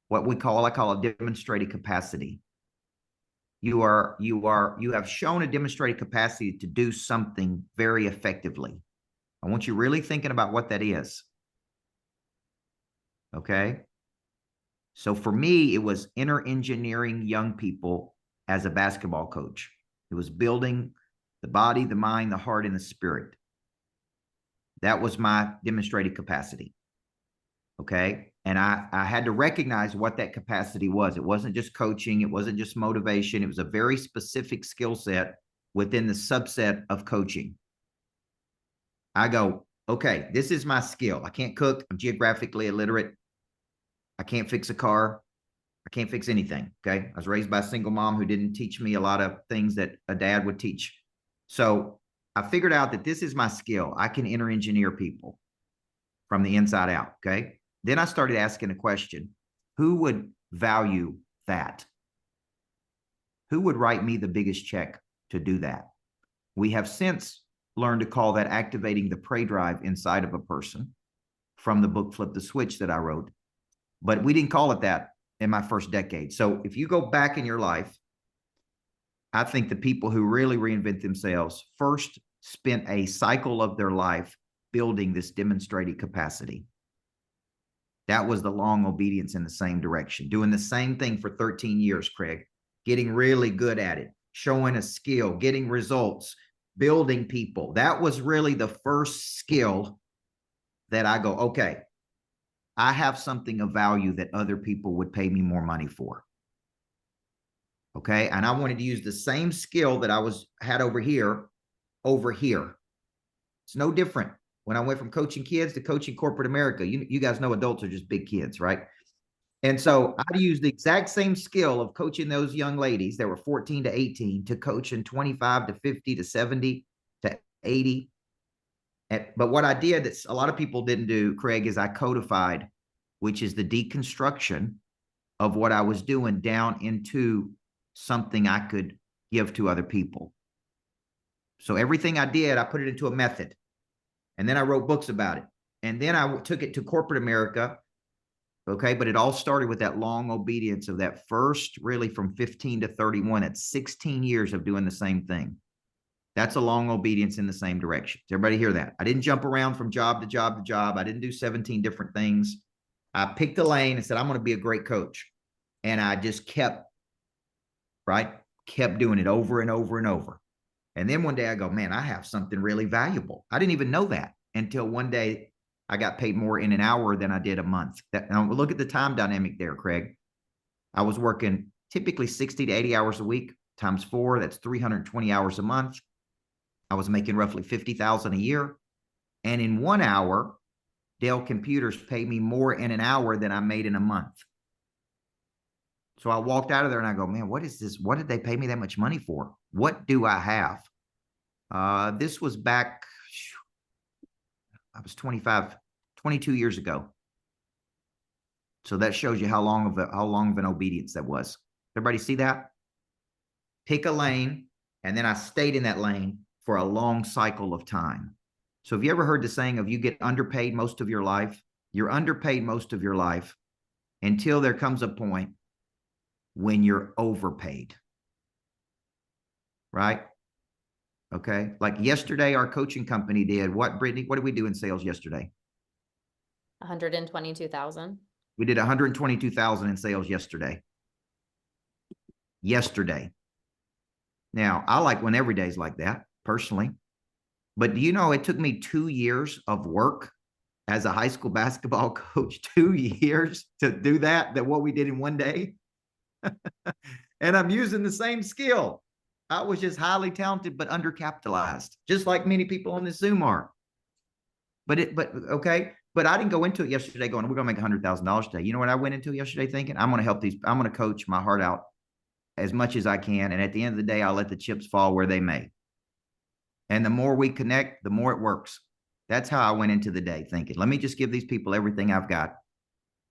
what I call a demonstrated capacity. You have shown a demonstrated capacity to do something very effectively. I want you really thinking about what that is. Okay. So for me, it was inner engineering young people as a basketball coach. It was building the body, the mind, the heart, and the spirit. That was my demonstrated capacity. Okay. And I had to recognize what that capacity was. It wasn't just coaching. It wasn't just motivation. It was a very specific skill set within the subset of coaching. I go, okay, this is my skill. I can't cook. I'm geographically illiterate. I can't fix a car. I can't fix anything. Okay. I was raised by a single mom who didn't teach me a lot of things that a dad would teach. So I figured out that this is my skill. I can inner engineer people from the inside out. Okay. Then I started asking a question. Who would value that? Who would write me the biggest check to do that? We have since learned to call that activating the prey drive inside of a person from the book Flip the Switch that I wrote. But we didn't call it that in my first decade. So if you go back in your life, I think the people who really reinvent themselves first spent a cycle of their life building this demonstrated capacity. That was the long obedience in the same direction, doing the same thing for 13 years, Craig, getting really good at it, showing a skill, getting results, building people. That was really the first skill that I go, okay, I have something of value that other people would pay me more money for. Okay. And I wanted to use the same skill that I had over here. It's no different. When I went from coaching kids to coaching corporate America, you guys know adults are just big kids, right? And so I used the exact same skill of coaching those young ladies that were 14 to 18 to coaching 25 to 50 to 70 to 80. But what I did that a lot of people didn't do, Craig, is I codified, which is the deconstruction of what I was doing down into something I could give to other people. So everything I did, I put it into a method. And then I wrote books about it. And then I took it to corporate America. Okay. But it all started with that long obedience of that first, really from 15 to 31. It's 16 years of doing the same thing. That's a long obedience in the same direction. Does everybody hear that? I didn't jump around from job to job to job. I didn't do 17 different things. I picked a lane and said, I'm going to be a great coach. And I just kept doing it over and over and over. And then one day I go, man, I have something really valuable. I didn't even know that until one day I got paid more in an hour than I did a month. Now look at the time dynamic there, Craig. I was working typically 60 to 80 hours a week times 4. That's 320 hours a month. I was making roughly $50,000 a year. And in 1 hour, Dell Computers paid me more in an hour than I made in a month. So I walked out of there and I go, man, what is this? What did they pay me that much money for? What do I have? This was back, I was 22 years ago. So that shows you how long of an obedience that was. Everybody see that? Pick a lane, and then I stayed in that lane for a long cycle of time. So have you ever heard the saying of you get underpaid most of your life? You're underpaid most of your life until there comes a point when you're overpaid. Right? Okay. Like yesterday, our coaching company did what, Brittany? What did we do in sales yesterday? 122,000. We did 122,000 in sales yesterday. Now, I like when every day's like that, personally. But do you know, it took me 2 years of work as a high school basketball coach, 2 years to do that what we did in one day. And I'm using the same skill. I was just highly talented, but undercapitalized, just like many people on this Zoom are. But I didn't go into it yesterday going, we're going to make $100,000 today. You know what I went into yesterday thinking? I'm going to coach my heart out as much as I can. And at the end of the day, I'll let the chips fall where they may. And the more we connect, the more it works. That's how I went into the day thinking, let me just give these people everything I've got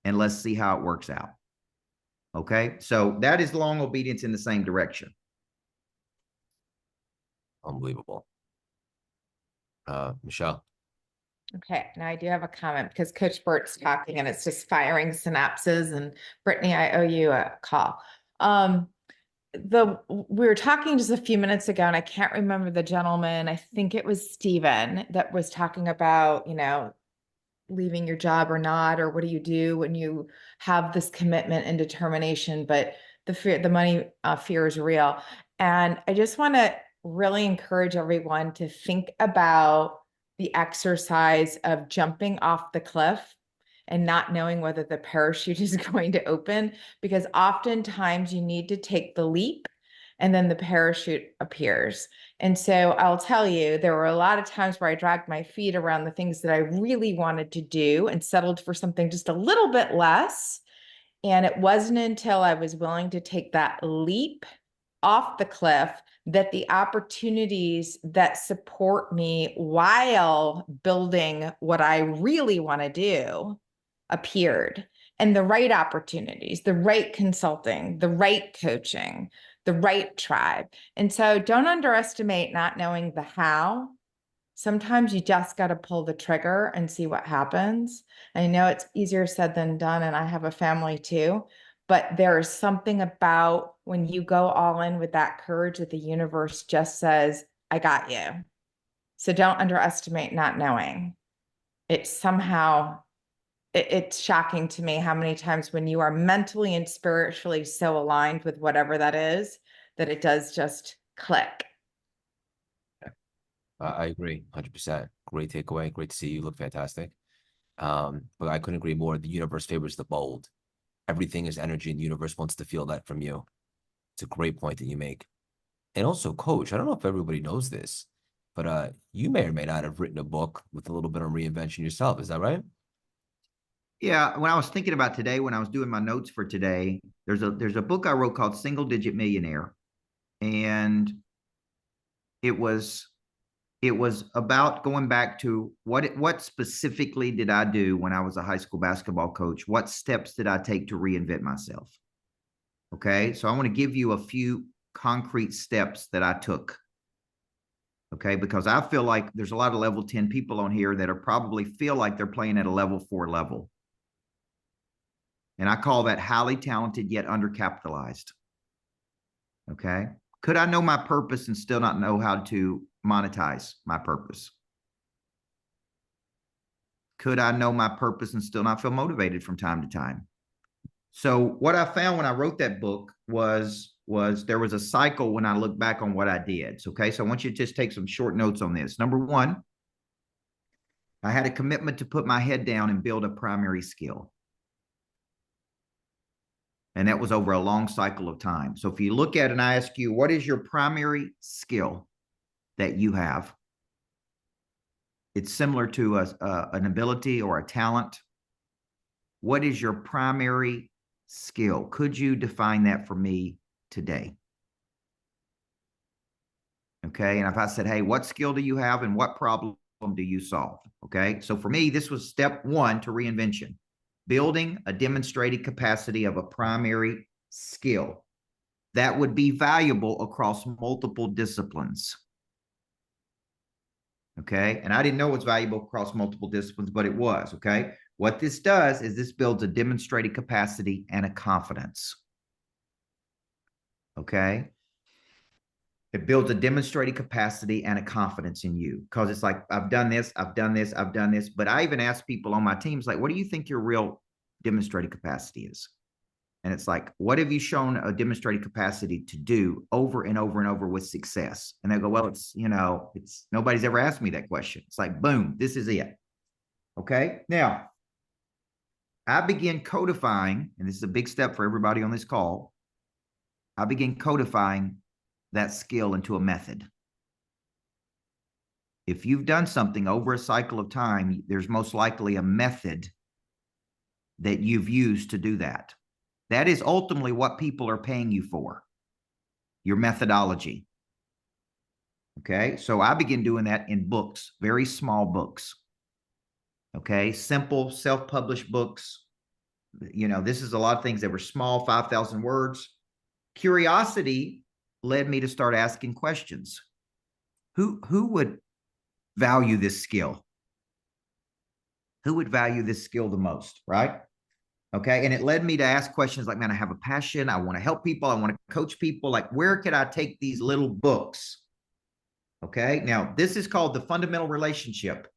and let's see how it works out. Okay. So that is long obedience in the same direction. Unbelievable. Michelle. Okay, now I do have a comment because Coach Burt's talking and it's just firing synapses, and Brittany, I owe you a call. we were talking just a few minutes ago, and I can't remember the gentleman. I think it was Steven that was talking about, leaving your job or not, or what do you do when you have this commitment and determination, but the money fear is real. And I just want to really encourage everyone to think about the exercise of jumping off the cliff and not knowing whether the parachute is going to open, because oftentimes you need to take the leap and then the parachute appears. And so I'll tell you, there were a lot of times where I dragged my feet around the things that I really wanted to do and settled for something just a little bit less. And it wasn't until I was willing to take that leap off the cliff that the opportunities that support me while building what I really want to do appeared. And the right opportunities, the right consulting, the right coaching, the right tribe. And so don't underestimate not knowing the how. Sometimes you just got to pull the trigger and see what happens. I know it's easier said than done, and I have a family too, but there is something about when you go all in with that courage that the universe just says, I got you. So don't underestimate not knowing. It's shocking to me how many times when you are mentally and spiritually so aligned with whatever that is, that it does just click. I agree, 100%. Great takeaway. Great to see you. Look fantastic. But I couldn't agree more. The universe favors the bold. Everything is energy, and the universe wants to feel that from you. It's a great point that you make. And also, Coach, I don't know if everybody knows this, but you may or may not have written a book with a little bit of reinvention yourself. Is that right? Yeah, when I was thinking about today, when I was doing my notes for today, there's a book I wrote called Single Digit Millionaire. And it was about going back to what specifically did I do when I was a high school basketball coach? What steps did I take to reinvent myself? Okay, so I want to give you a few concrete steps that I took. Okay, because I feel like there's a lot of level 10 people on here that are probably feel like they're playing at a level 4 level. And I call that highly talented yet undercapitalized. Okay, could I know my purpose and still not know how to monetize my purpose? Could I know my purpose and still not feel motivated from time to time? So what I found when I wrote that book was there was a cycle when I look back on what I did. Okay, so I want you to just take some short notes on this. Number one, I had a commitment to put my head down and build a primary skill. And that was over a long cycle of time. So if you look at it and I ask you, what is your primary skill that you have? It's similar to an ability or a talent. What is your primary skill? Could you define that for me today? Okay, and if I said, hey, what skill do you have and what problem do you solve? Okay, so for me, this was step one to reinvention. Building a demonstrated capacity of a primary skill that would be valuable across multiple disciplines. Okay, and I didn't know it was valuable across multiple disciplines, but it was. Okay, what this does is this builds a demonstrated capacity and a confidence. Okay, it builds a demonstrated capacity and a confidence in you, because it's like, I've done this, I've done this, I've done this. But I even ask people on my teams, like, what do you think your real demonstrated capacity is? And it's like, what have you shown a demonstrated capacity to do over and over and over with success? And they go, well, it's nobody's ever asked me that question. It's like, boom, this is it. Okay. Now, I begin codifying, and this is a big step for everybody on this call. I begin codifying that skill into a method. If you've done something over a cycle of time, there's most likely a method that you've used to do that. That is ultimately what people are paying you for, your methodology. Okay, so I begin doing that in books, very small books. Okay, simple self-published books. This is a lot of things that were small, 5,000 words. Curiosity led me to start asking questions. Who would value this skill? Who would value this skill the most, right? Okay. And it led me to ask questions like, man, I have a passion. I want to help people. I want to coach people. Like, where could I take these little books? Okay. Now, this is called the fundamental relationship.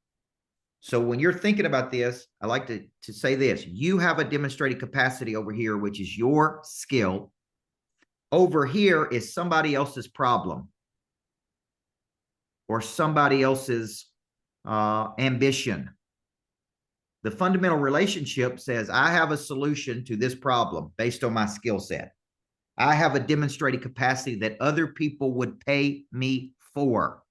So when you're thinking about this, I like to say this. You have a demonstrated capacity over here, which is your skill. Over here is somebody else's problem or somebody else's ambition. The fundamental relationship says, I have a solution to this problem based on my skill set. I have a demonstrated capacity that other people would pay me for.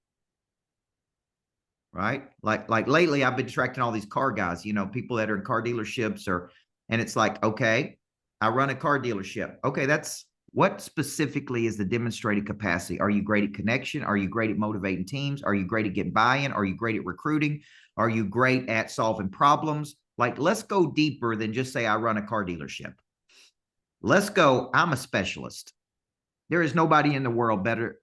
Right? Like lately, I've been attracting all these car guys, you know, people that are in car dealerships and it's like, okay, I run a car dealership. Okay, that's what specifically is the demonstrated capacity? Are you great at connection? Are you great at motivating teams? Are you great at getting buy-in? Are you great at recruiting? Are you great at solving problems? Like, let's go deeper than just say I run a car dealership. Let's go, I'm a specialist. There is nobody in the world better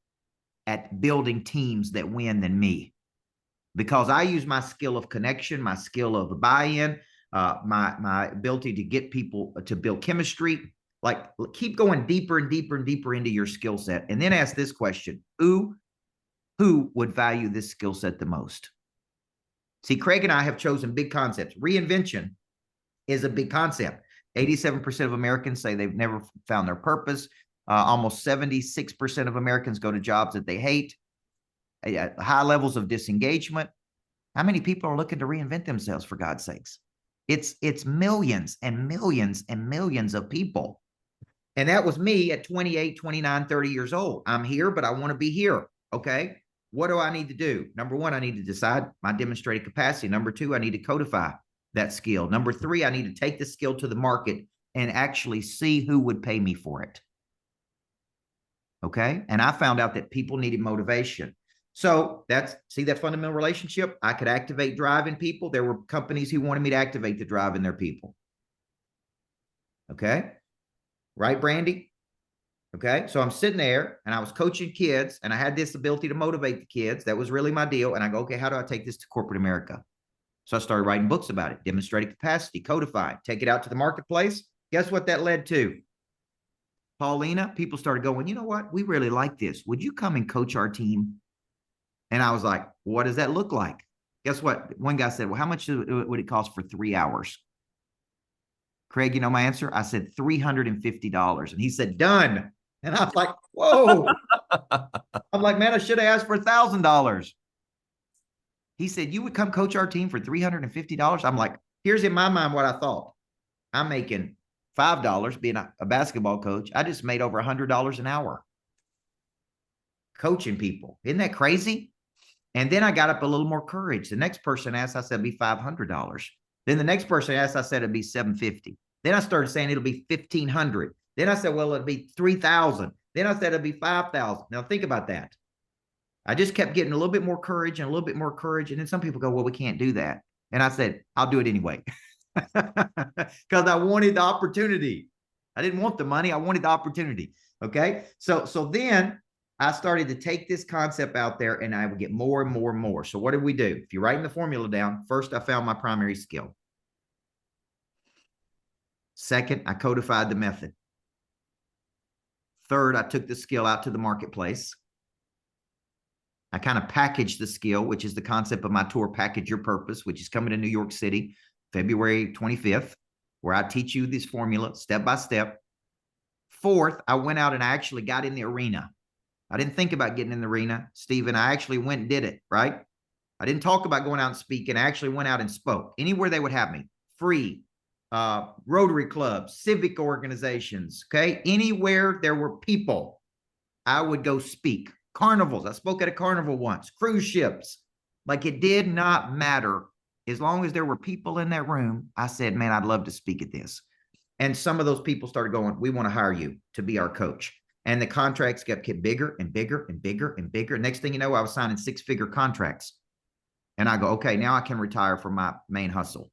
at building teams that win than me, because I use my skill of connection, my skill of buy-in, my ability to get people to build chemistry. Like, keep going deeper and deeper and deeper into your skill set. And then ask this question: who would value this skill set the most? See, Craig and I have chosen big concepts. Reinvention is a big concept. 87% of Americans say they've never found their purpose. Almost 76% of Americans go to jobs that they hate. High levels of disengagement. How many people are looking to reinvent themselves, for God's sakes? It's millions and millions and millions of people. And that was me at 28, 29, 30 years old. I'm here, but I want to be here. Okay. What do I need to do? Number one, I need to decide my demonstrated capacity. Number two, I need to codify that skill. Number three, I need to take the skill to the market and actually see who would pay me for it. Okay. And I found out that people needed motivation. So see that fundamental relationship? I could activate drive in people. There were companies who wanted me to activate the drive in their people. Okay. Right, Brandy? Okay. So I'm sitting there and I was coaching kids and I had this ability to motivate the kids. That was really my deal. And I go, okay, how do I take this to corporate America? So I started writing books about it, demonstrated capacity, codify, take it out to the marketplace. Guess what that led to? Paulina, people started going, you know what? We really like this. Would you come and coach our team? And I was like, what does that look like? Guess what? One guy said, well, how much would it cost for 3 hours? Craig, you know my answer? I said $350. And he said, done. And I was like, whoa. I'm like, man, I should have asked for $1,000. He said, you would come coach our team for $350? I'm like, here's in my mind what I thought. I'm making $5 being a basketball coach. I just made over $100 an hour coaching people. Isn't that crazy? And then I got up a little more courage. The next person asked, I said, it'd be $500. Then the next person asked, I said, it'd be $750. Then I started saying it'll be $1,500. Then I said, well, it'd be $3,000. Then I said it'd be $5,000. Now think about that. I just kept getting a little bit more courage and a little bit more courage. And then some people go, well, we can't do that. And I said, I'll do it anyway. Because I wanted the opportunity. I didn't want the money. I wanted the opportunity. Okay. So then I started to take this concept out there and I would get more and more and more. So what did we do? If you're writing the formula down, first, I found my primary skill. Second, I codified the method. Third, I took the skill out to the marketplace. I kind of packaged the skill, which is the concept of my tour, Package Your Purpose, which is coming to New York City, February 25th, where I teach you this formula step by step. Fourth, I went out and I actually got in the arena. I didn't think about getting in the arena, Stephen. I actually went and did it, right? I didn't talk about going out and speaking. I actually went out and spoke anywhere they would have me. Free, Rotary clubs, civic organizations, okay? Anywhere there were people, I would go speak. Carnivals, I spoke at a carnival once. Cruise ships, like it did not matter. As long as there were people in that room, I said, man, I'd love to speak at this. And some of those people started going, we want to hire you to be our coach. And the contracts kept getting bigger and bigger and bigger and bigger. Next thing you know, I was signing 6-figure contracts. And I go, okay, now I can retire from my main hustle.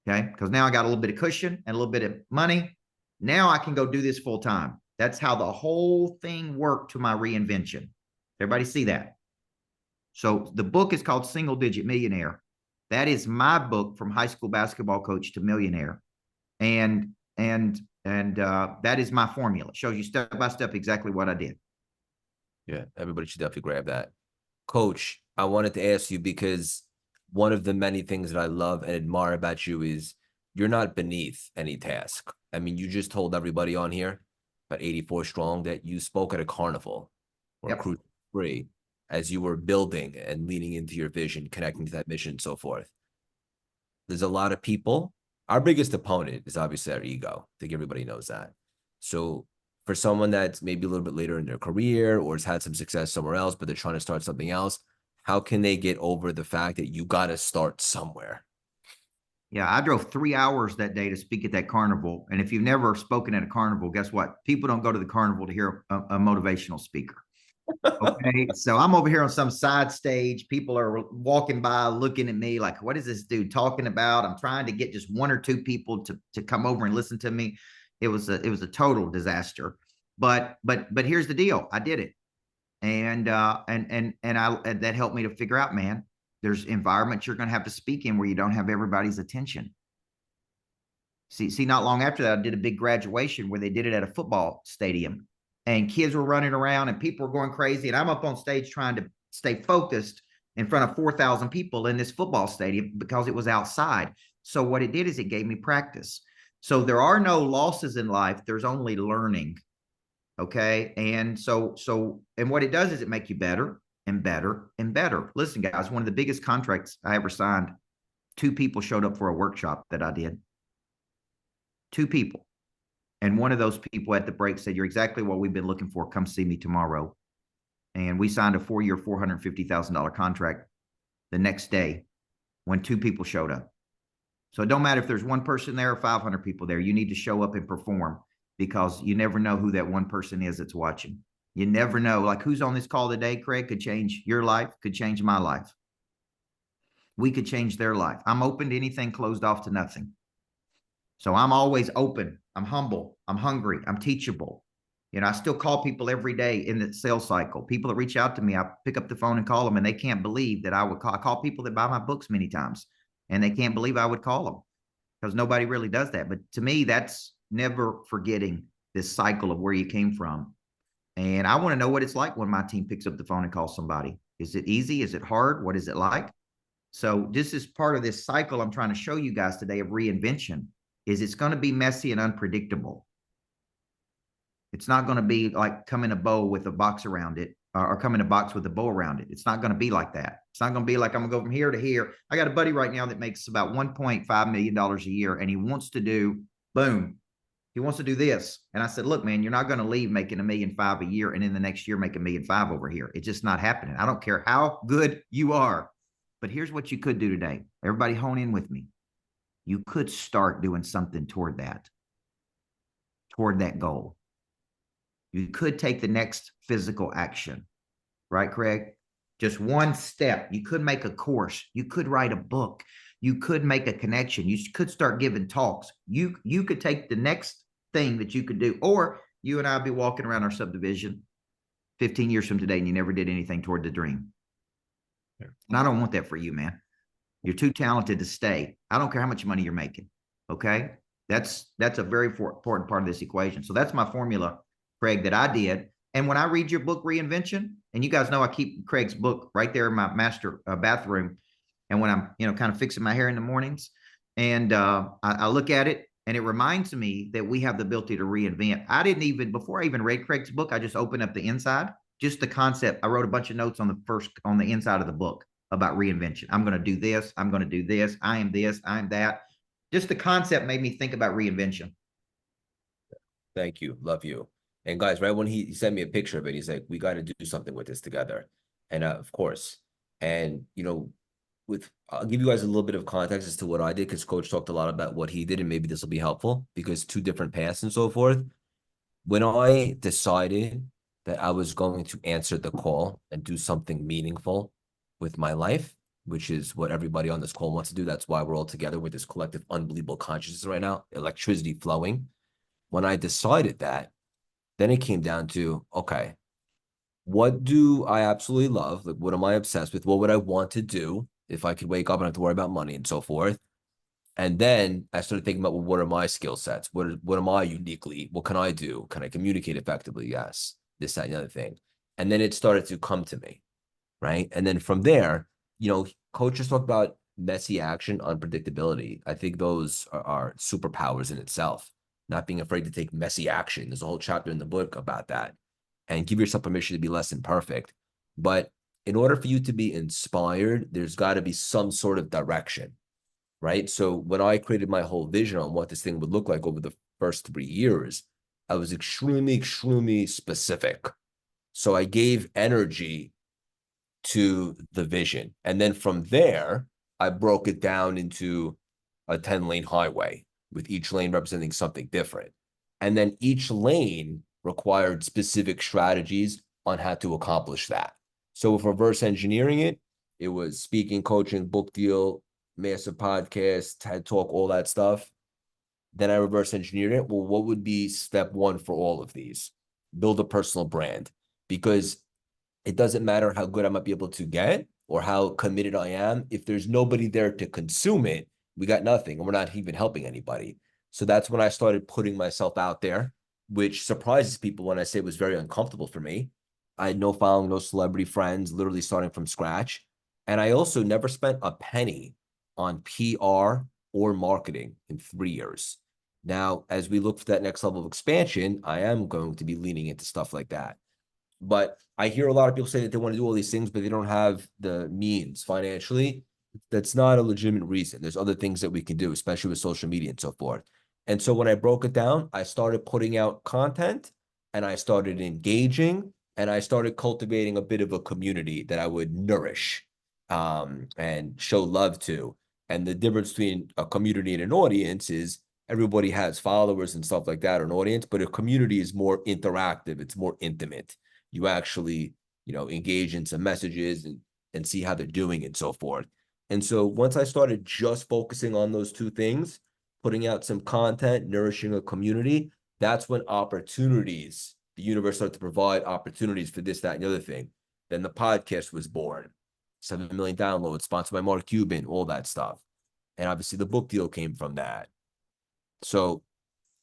Okay, because now I got a little bit of cushion and a little bit of money. Now I can go do this full time. That's how the whole thing worked to my reinvention. Everybody see that? So the book is called Single Digit Millionaire. That is my book from high school basketball coach to millionaire. And that is my formula. It shows you step by step exactly what I did. Yeah, everybody should definitely grab that. Coach, I wanted to ask you because one of the many things that I love and admire about you is you're not beneath any task. I mean, you just told everybody on here, about 84 strong, that you spoke at a carnival or Yep. cruise free as you were building and leaning into your vision, connecting to that mission and so forth. There's a lot of people. Our biggest opponent is obviously our ego. I think everybody knows that. So for someone that's maybe a little bit later in their career or has had some success somewhere else, but they're trying to start something else, how can they get over the fact that you got to start somewhere? Yeah, I drove 3 hours that day to speak at that carnival. And if you've never spoken at a carnival, guess what? People don't go to the carnival to hear a motivational speaker. Okay, so I'm over here on some side stage. People are walking by looking at me like, what is this dude talking about? I'm trying to get just 1 or 2 people to come over and listen to me. It was a total disaster. But here's the deal. I did it. And that helped me to figure out, man, there's environments you're going to have to speak in where you don't have everybody's attention. See, not long after that, I did a big graduation where they did it at a football stadium. And kids were running around and people were going crazy. And I'm up on stage trying to stay focused in front of 4,000 people in this football stadium because it was outside. So what it did is it gave me practice. So there are no losses in life. There's only learning. Okay. And and what it does is it makes you better and better and better. Listen, guys, one of the biggest contracts I ever signed, 2 people showed up for a workshop that I did. 2 people. And one of those people at the break said, you're exactly what we've been looking for. Come see me tomorrow. And we signed a 4-year, $450,000 contract the next day when 2 people showed up. So it don't matter if there's 1 person there or 500 people there. You need to show up and perform because you never know who that 1 person is that's watching. You never know. Like who's on this call today, Craig, could change your life, could change my life. We could change their life. I'm open to anything, closed off to nothing. So I'm always open. I'm humble. I'm hungry. I'm teachable. You know, I still call people every day in the sales cycle. People that reach out to me, I pick up the phone and call them, and they can't believe that I would call. I call people that buy my books many times, and they can't believe I would call them because nobody really does that. But to me, that's never forgetting this cycle of where you came from. And I want to know what it's like when my team picks up the phone and calls somebody. Is it easy? Is it hard? What is it like? So this is part of this cycle I'm trying to show you guys today of reinvention. Is it's going to be messy and unpredictable. It's not going to be like come in a bow with a box around it or come in a box with a bow around it. It's not going to be like that. It's not going to be like I'm going to go from here to here. I got a buddy right now that makes about $1.5 million a year, and he wants to do, boom, he wants to do this. And I said, look, man, you're not going to leave making $1.5 million a year and in the next year make $1.5 million over here. It's just not happening. I don't care how good you are. But here's what you could do today. Everybody hone in with me. You could start doing something toward that goal. You could take the next physical action, right, Craig? Just 1 step. You could make a course. You could write a book. You could make a connection. You could start giving talks. You could take the next thing that you could do, or you and I be walking around our subdivision 15 years from today and you never did anything toward the dream. Yeah. And I don't want that for you, man. You're too talented to stay. I don't care how much money you're making. Okay. That's a very important part of this equation. So that's my formula, Craig, that I did. And when I read your book, Reinvention, and you guys know I keep Craig's book right there in my master bathroom. And when I'm, kind of fixing my hair in the mornings, and I look at it, and it reminds me that we have the ability to reinvent. Before I even read Craig's book, I just opened up the inside, just the concept. I wrote a bunch of notes on the inside of the book about reinvention. I'm going to do this. I'm going to do this. I am this. I am that. Just the concept made me think about reinvention. Thank you. Love you. And guys, right when he sent me a picture of it, he's like, we got to do something with this together. And of course, and I'll give you guys a little bit of context as to what I did, because Coach talked a lot about what he did, and maybe this will be helpful because 2 different paths and so forth. When I decided that I was going to answer the call and do something meaningful with my life, which is what everybody on this call wants to do. That's why we're all together with this collective, unbelievable consciousness right now, electricity flowing. When I decided that, then it came down to, okay, what do I absolutely love? Like, what am I obsessed with? What would I want to do if I could wake up and have to worry about money and so forth? And then I started thinking about, well, what are my skill sets? What am I uniquely? What can I do? Can I communicate effectively? Yes. This, that, and the other thing. And then it started to come to me, right? And then from there, coaches talk about messy action, unpredictability. I think those are superpowers in itself. Not being afraid to take messy action. There's a whole chapter in the book about that. And give yourself permission to be less than perfect. But in order for you to be inspired, there's got to be some sort of direction, right? So when I created my whole vision on what this thing would look like over the first 3 years, I was extremely, extremely specific. So I gave energy to the vision. And then from there, I broke it down into a 10-lane highway with each lane representing something different. And then each lane required specific strategies on how to accomplish that. So with reverse engineering it, it was speaking, coaching, book deal, massive podcast, TED Talk, all that stuff. Then I reverse engineered it. Well, what would be step one for all of these? Build a personal brand, because it doesn't matter how good I might be able to get or how committed I am. If there's nobody there to consume it, we got nothing, and we're not even helping anybody. So that's when I started putting myself out there, which surprises people when I say it was very uncomfortable for me. I had no following, no celebrity friends, literally starting from scratch. And I also never spent a penny on PR or marketing in 3 years. Now, as we look for that next level of expansion, I am going to be leaning into stuff like that. But I hear a lot of people say that they want to do all these things, but they don't have the means financially. That's not a legitimate reason. There's other things that we can do, especially with social media and so forth. And so when I broke it down, I started putting out content, and I started engaging, and I started cultivating a bit of a community that I would nourish and show love to. And the difference between a community and an audience is everybody has followers and stuff like that, or an audience, but a community is more interactive. It's more intimate. You actually, engage in some messages and see how they're doing and so forth. And so once I started just focusing on those two things, putting out some content, nourishing a community, that's when opportunities, the universe started to provide opportunities for this, that, and the other thing. Then the podcast was born. 7 million downloads, sponsored by Mark Cuban, all that stuff. And obviously the book deal came from that. So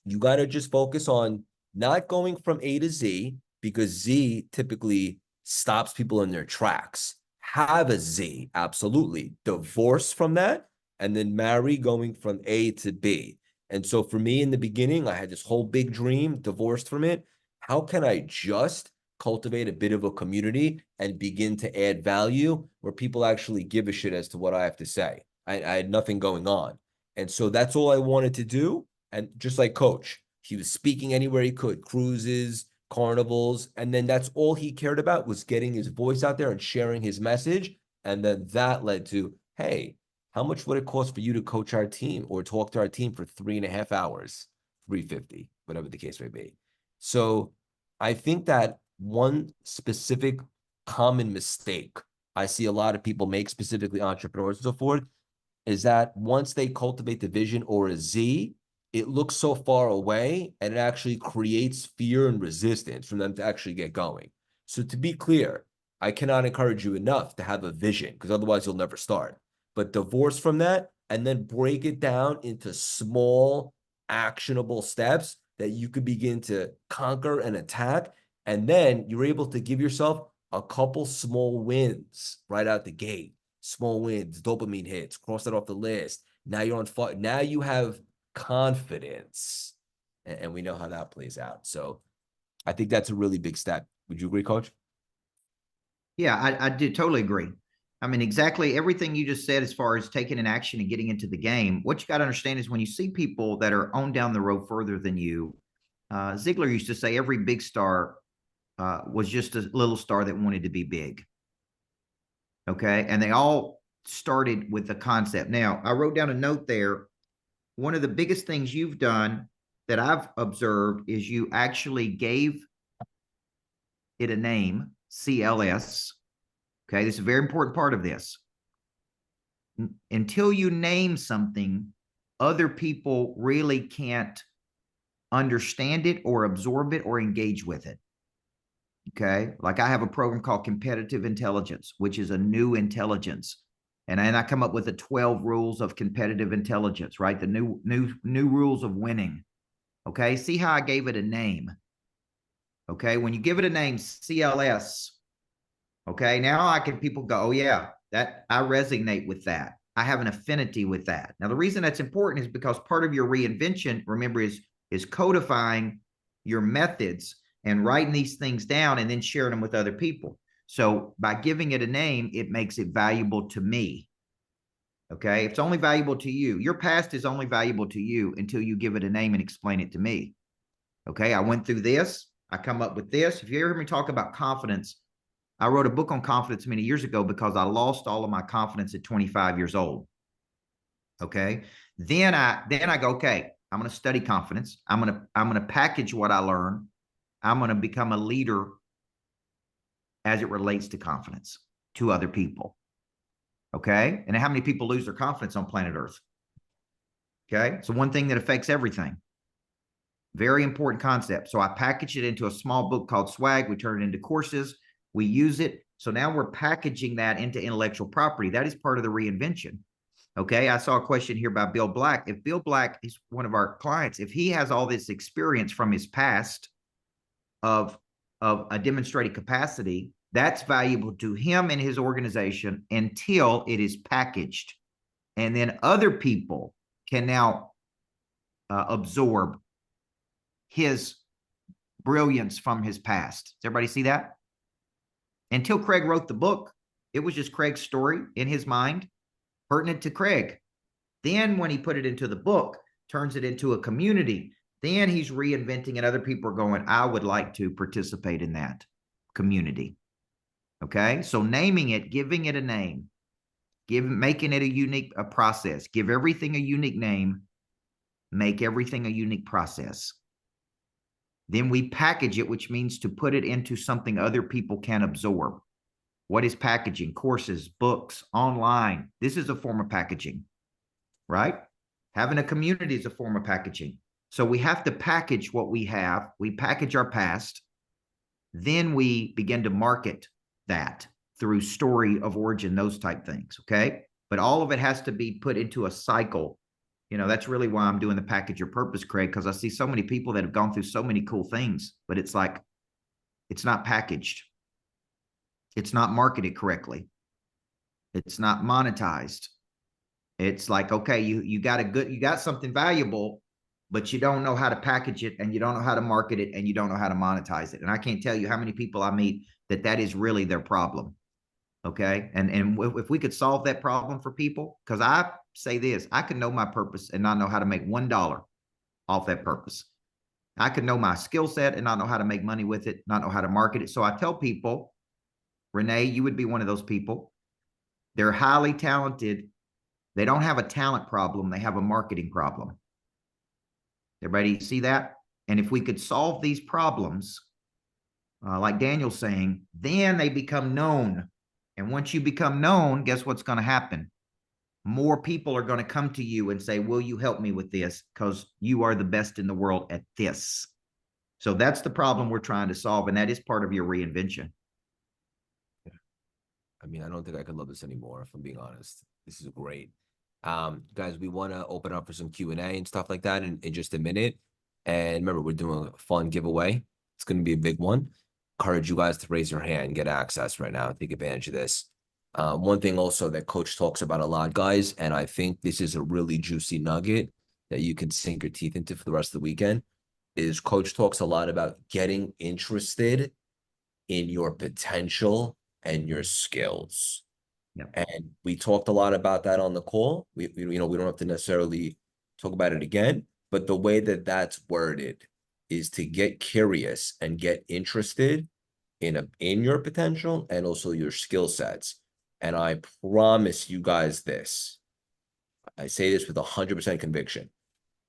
you got to just focus on not going from A to Z, because Z typically stops people in their tracks. Have a Z, absolutely. Divorce from that, and then marry going from A to B. And so for me in the beginning, I had this whole big dream, divorced from it. How can I just cultivate a bit of a community and begin to add value where people actually give a shit as to what I have to say? I had nothing going on. And so that's all I wanted to do. And just like Coach, he was speaking anywhere he could, cruises, carnivals, and then that's all he cared about, was getting his voice out there and sharing his message. And then that led to, hey, how much would it cost for you to coach our team or talk to our team for 3.5 hours? $350, whatever the case may be. So I think that one specific common mistake I see a lot of people make, specifically entrepreneurs and so forth, is that once they cultivate the vision or a Z, it looks so far away, and it actually creates fear and resistance from them to actually get going. So to be clear, I cannot encourage you enough to have a vision, because otherwise you'll never start. But divorce from that and then break it down into small, actionable steps that you could begin to conquer and attack. And then you're able to give yourself a couple small wins right out the gate. Small wins, dopamine hits, cross that off the list. Now you're on fire. Now you have confidence, and we know how that plays out. So I think that's a really big step. Would you agree, Coach? Yeah, I did totally agree. I mean, exactly everything you just said as far as taking an action and getting into the game. What you got to understand is when you see people that are on down the road further than you, Ziegler used to say every big star was just a little star that wanted to be big. Okay. And they all started with the concept. Now, I wrote down a note there. One of the biggest things you've done that I've observed is you actually gave it a name, CLS. Okay, this is a very important part of this. Until you name something, other people really can't understand it or absorb it or engage with it. Okay, like I have a program called Competitive Intelligence, which is a new intelligence. And then I come up with the 12 rules of competitive intelligence, right? The new rules of winning. Okay. See how I gave it a name. Okay. When you give it a name, CLS. Okay. Now people go, oh yeah, that I resonate with that. I have an affinity with that. Now, the reason that's important is because part of your reinvention, remember, is codifying your methods and writing these things down and then sharing them with other people. So by giving it a name, it makes it valuable to me. Okay. It's only valuable to you. Your past is only valuable to you until you give it a name and explain it to me. Okay. I went through this. I come up with this. If you ever hear me talk about confidence, I wrote a book on confidence many years ago because I lost all of my confidence at 25 years old. Okay. Then I go, okay, I'm going to study confidence. I'm going to package what I learned. I'm going to become a leader as it relates to confidence to other people. Okay. And how many people lose their confidence on planet Earth? Okay. So one thing that affects everything. Very important concept. So I packaged it into a small book called Swag. We turn it into courses. We use it. So now we're packaging that into intellectual property. That is part of the reinvention. Okay. I saw a question here by Bill Black. If Bill Black is one of our clients, if he has all this experience from his past of a demonstrated capacity, that's valuable to him and his organization until it is packaged. And then other people can now absorb his brilliance from his past. Does everybody see that? Until Craig wrote the book, it was just Craig's story in his mind, pertinent to Craig. Then when he put it into the book, turns it into a community, then he's reinventing and other people are going, I would like to participate in that community. Okay. So naming it, giving it a name, making it a unique process, give everything a unique name, make everything a unique process. Then we package it, which means to put it into something other people can absorb. What is packaging? Courses, books, online. This is a form of packaging, right? Having a community is a form of packaging. So we have to package what we have. We package our past. Then we begin to market that through story of origin, those type things, okay? But all of it has to be put into a cycle. You know, that's really why I'm doing the Package Your Purpose, Craig, because I see so many people that have gone through so many cool things, but it's like, it's not packaged. It's not marketed correctly. It's not monetized. It's like, okay, you got something valuable, but you don't know how to package it and you don't know how to market it and you don't know how to monetize it. And I can't tell you how many people I meet that is really their problem. Okay. And if we could solve that problem for people, because I say this, I could know my purpose and not know how to make $1 off that purpose. I could know my skill set and not know how to make money with it, not know how to market it. So I tell people, Renee, you would be one of those people. They're highly talented. They don't have a talent problem. They have a marketing problem. Everybody see that? And if we could solve these problems, like Daniel's saying, then they become known. And once you become known, guess what's going to happen? More people are going to come to you and say, will you help me with this? Because you are the best in the world at this. So that's the problem we're trying to solve. And that is part of your reinvention. Yeah. I mean, I don't think I could love this anymore, if I'm being honest. This is great. Guys, we want to open up for some Q&A and stuff like that in just a minute. And remember, we're doing a fun giveaway. It's going to be a big one. Encourage you guys to raise your hand, get access right now, take advantage of this. One thing also that Coach talks about a lot, guys, and I think this is a really juicy nugget that you can sink your teeth into for the rest of the weekend, is Coach talks a lot about getting interested in your potential and your skills. Yep. And we talked a lot about that on the call. We don't have to necessarily talk about it again, but the way that that's worded is to get curious and get interested in your potential and also your skill sets. And I promise you guys this, I say this with 100% conviction.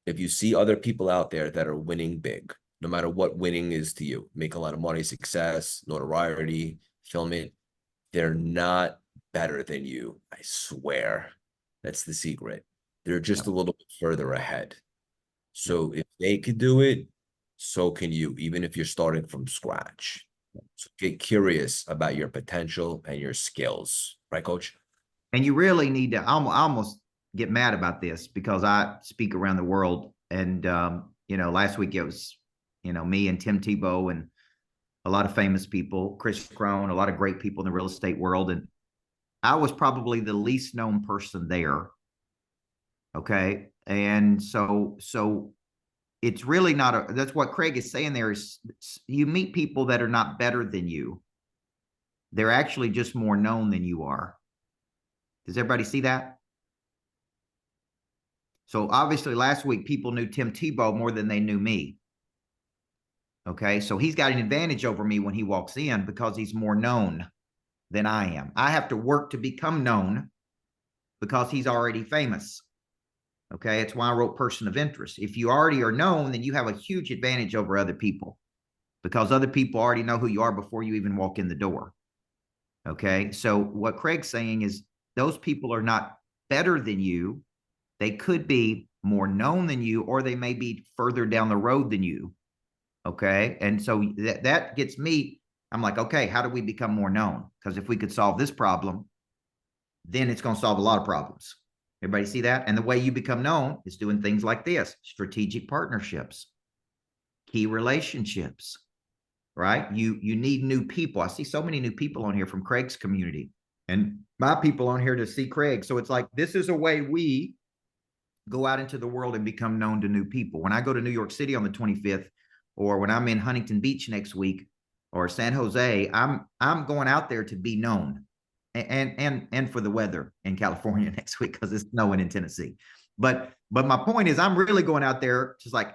If you see other people out there that are winning big, no matter what winning is to you, make a lot of money, success, notoriety, film it, they're not better than you. I swear. That's the secret. They're just a little bit further ahead. So if they could do it, so can you, even if you're starting from scratch. So get curious about your potential and your skills. Right, Coach? And you really need to, I almost get mad about this because I speak around the world. And, last week it was, me and Tim Tebow and a lot of famous people, Chris Crone, a lot of great people in the real estate world. And I was probably the least known person there. Okay. And so it's really not that's what Craig is saying there is you meet people that are not better than you. They're actually just more known than you are. Does everybody see that? So obviously last week, people knew Tim Tebow more than they knew me. Okay. So he's got an advantage over me when he walks in because he's more known than I am. I have to work to become known because he's already famous. Okay. It's why I wrote person of interest. If you already are known, then you have a huge advantage over other people because other people already know who you are before you even walk in the door. Okay. So what Craig's saying is those people are not better than you. They could be more known than you, or they may be further down the road than you. Okay. And so that gets me. I'm like, okay, how do we become more known? Because if we could solve this problem, then it's going to solve a lot of problems. Everybody see that? And the way you become known is doing things like this: strategic partnerships, key relationships, right? You need new people. I see so many new people on here from Craig's community and my people on here to see Craig. So it's like, this is a way we go out into the world and become known to new people. When I go to New York City on the 25th, or when I'm in Huntington Beach next week, or San Jose, I'm going out there to be known. And for the weather in California next week because it's snowing in Tennessee. But my point is, I'm really going out there just like,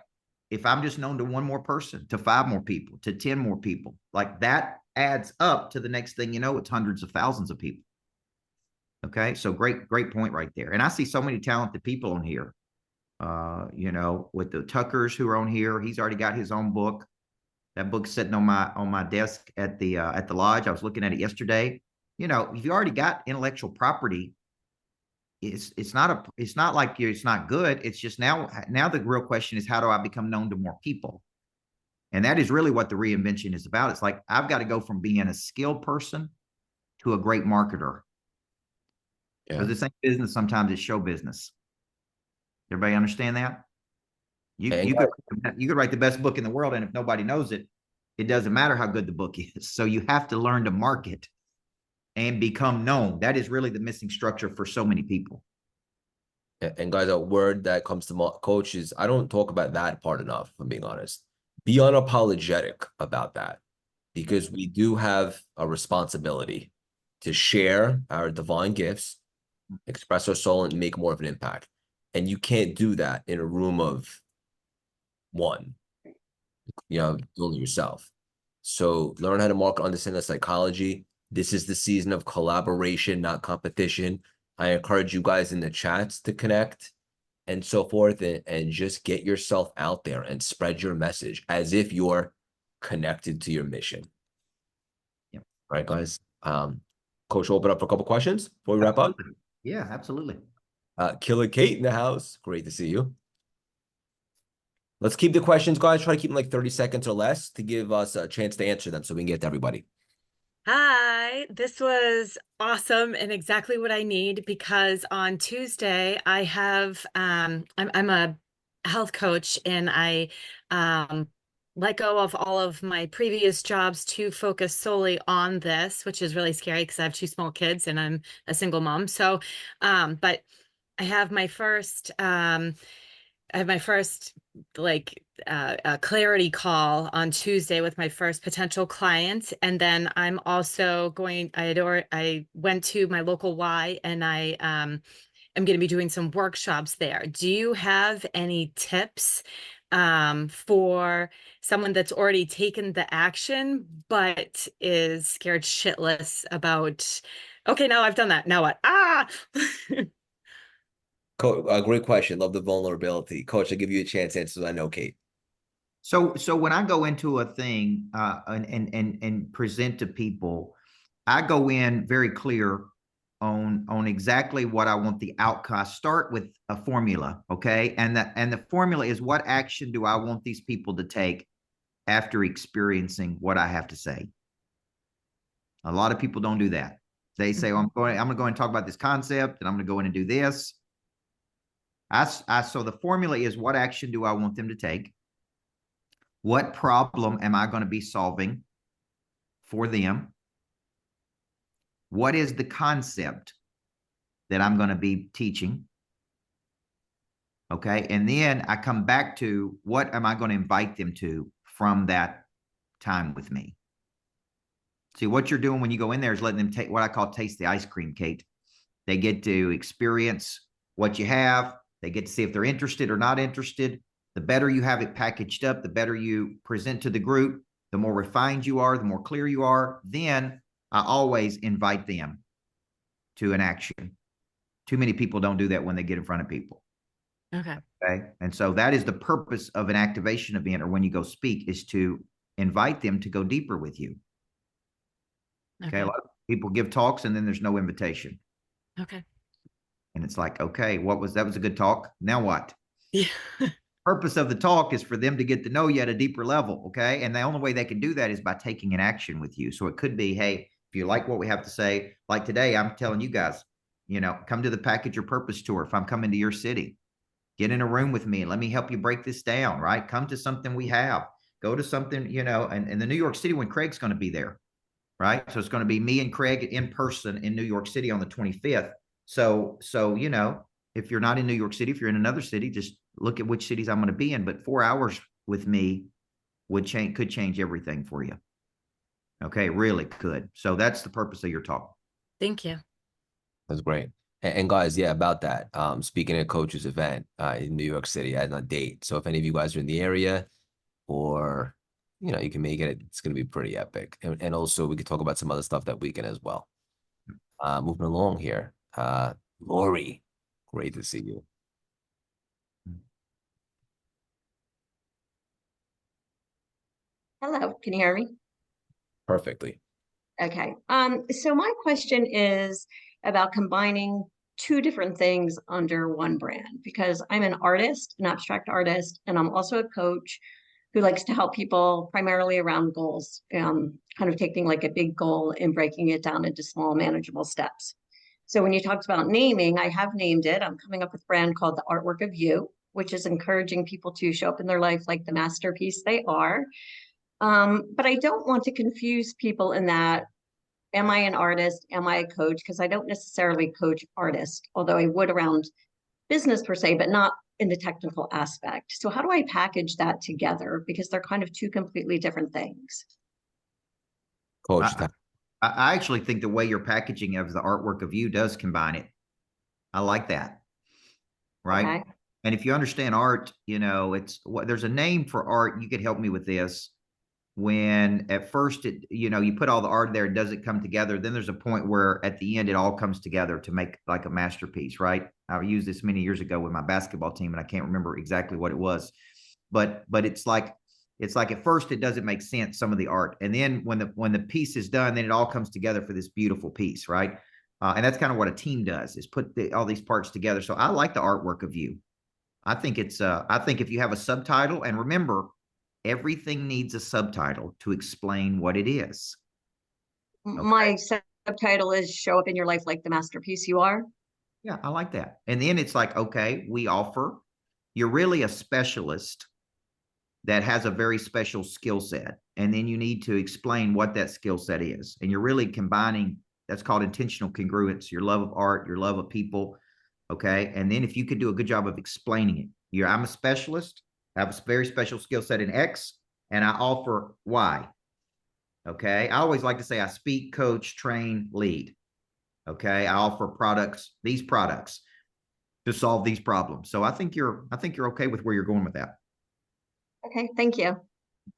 if I'm just known to one more person, to 5 more people, to 10 more people, like that adds up to the next thing you know, it's hundreds of thousands of people. Okay, so great point right there. And I see so many talented people on here. With the Tuckers who are on here, he's already got his own book. That book's sitting on my desk at the lodge. I was looking at it yesterday. If you already got intellectual property, it's not like it's not good. It's just now the real question is, how do I become known to more people? And that is really what the reinvention is about. It's like, I've got to go from being a skilled person to a great marketer. Because this ain't business, sometimes it's show business. Everybody understand that? You could write the best book in the world, and if nobody knows it, it doesn't matter how good the book is. So you have to learn to market and become known. That is really the missing structure for so many people. And guys, a word that comes to my coach is, I don't talk about that part enough, if I'm being honest. Be unapologetic about that, because we do have a responsibility to share our divine gifts, express our soul, and make more of an impact. And you can't do that in a room of one, only yourself. So learn how to market, understand the psychology. This is the season of collaboration, not competition. I encourage you guys in the chats to connect and so forth, and just get yourself out there and spread your message as if you're connected to your mission. Yeah. All right, guys. Coach, open up for a couple questions before we wrap up. Yeah, absolutely. Killer Kate in the house. Great to see you. Let's keep the questions, guys. Try to keep them like 30 seconds or less to give us a chance to answer them so we can get to everybody. Hi, this was awesome and exactly what I need, because on Tuesday I have I'm a health coach, and I let go of all of my previous jobs to focus solely on this, which is really scary because I have 2 small kids and I'm a single mom. So but I have my first clarity call on Tuesday with my first potential client. And then I'm also going, I went to my local Y, and I am going to be doing some workshops there. Do you have any tips for someone that's already taken the action, but is scared shitless about, okay, now I've done that, now what? Great question. Love the vulnerability. Coach, I'll give you a chance to answer. I know, Kate. So when I go into a thing and present to people, I go in very clear on exactly what I want the outcome. I start with a formula, okay? And the formula is, what action do I want these people to take after experiencing what I have to say? A lot of people don't do that. They say, oh, I'm going to go and talk about this concept, and I'm going to go in and do this. So the formula is, what action do I want them to take? What problem am I going to be solving for them? What is the concept that I'm going to be teaching? Okay. And then I come back to, what am I going to invite them to from that time with me? See, what you're doing when you go in there is letting them take what I call taste the ice cream, Kate. They get to experience what you have. They get to see if they're interested or not interested. The better you have it packaged up, the better you present to the group, the more refined you are, the more clear you are. Then I always invite them to an action. Too many people don't do that when they get in front of people. Okay. Okay. And so that is the purpose of an activation event, or when you go speak, is to invite them to go deeper with you. Okay. A lot of people give talks and then there's no invitation. Okay. And it's like, okay, that was a good talk. Now what? Yeah. Purpose of the talk is for them to get to know you at a deeper level. Okay. And the only way they can do that is by taking an action with you. So it could be, hey, if you like what we have to say, like today, I'm telling you guys, come to the Package Your Purpose tour. If I'm coming to your city, get in a room with me and let me help you break this down, right? Come to something we have, go to something, and the New York City when Craig's going to be there, right? So it's going to be me and Craig in person in New York City on the 25th. So, if you're not in New York City, if you're in another city, just look at which cities I'm going to be in. But 4 hours with me could change everything for you. Okay, really could. So that's the purpose of your talk. Thank you. That's great. And guys, yeah, about that. Speaking at Coach's event in New York City at a date. So if any of you guys are in the area, or you can make it, it's going to be pretty epic. And also we could talk about some other stuff that weekend as well. Moving along here. Lori, great to see you. Hello, can you hear me? Perfectly. Okay. So my question is about combining two different things under one brand, because I'm an artist, an abstract artist, and I'm also a coach who likes to help people primarily around goals, kind of taking like a big goal and breaking it down into small, manageable steps. So when you talked about naming, I have named it. I'm coming up with a brand called The Artwork of You, which is encouraging people to show up in their life like the masterpiece they are. But I don't want to confuse people in that, am I an artist? Am I a coach? Because I don't necessarily coach artists, although I would around business per se, but not in the technical aspect. So how do I package that together? Because they're kind of two completely different things. Coach. I actually think the way you're packaging of The Artwork of You does combine it. I like that. Right. Okay. And if you understand art, there's a name for art. You could help me with this. When at first you put all the art there, it doesn't come together. Then there's a point where at the end, it all comes together to make like a masterpiece, right? I used this many years ago with my basketball team and I can't remember exactly what it was, but it's like at first it doesn't make sense, some of the art. And then when the piece is done, then it all comes together for this beautiful piece, right? And that's kind of what a team does, is put all these parts together. So I like The Artwork of You. I think if you have a subtitle, and remember, everything needs a subtitle to explain what it is. Okay. My subtitle is Show Up in Your Life Like the Masterpiece You Are. Yeah, I like that. And then it's like, okay, you're really a specialist that has a very special skill set. And then you need to explain what that skill set is. And you're really combining, that's called intentional congruence, your love of art, your love of people. Okay. And then if you could do a good job of explaining it, I'm a specialist, I have a very special skill set in X, and I offer Y. Okay. I always like to say I speak, coach, train, lead. Okay. I offer these products to solve these problems. So I think you're okay with where you're going with that. Okay. Thank you.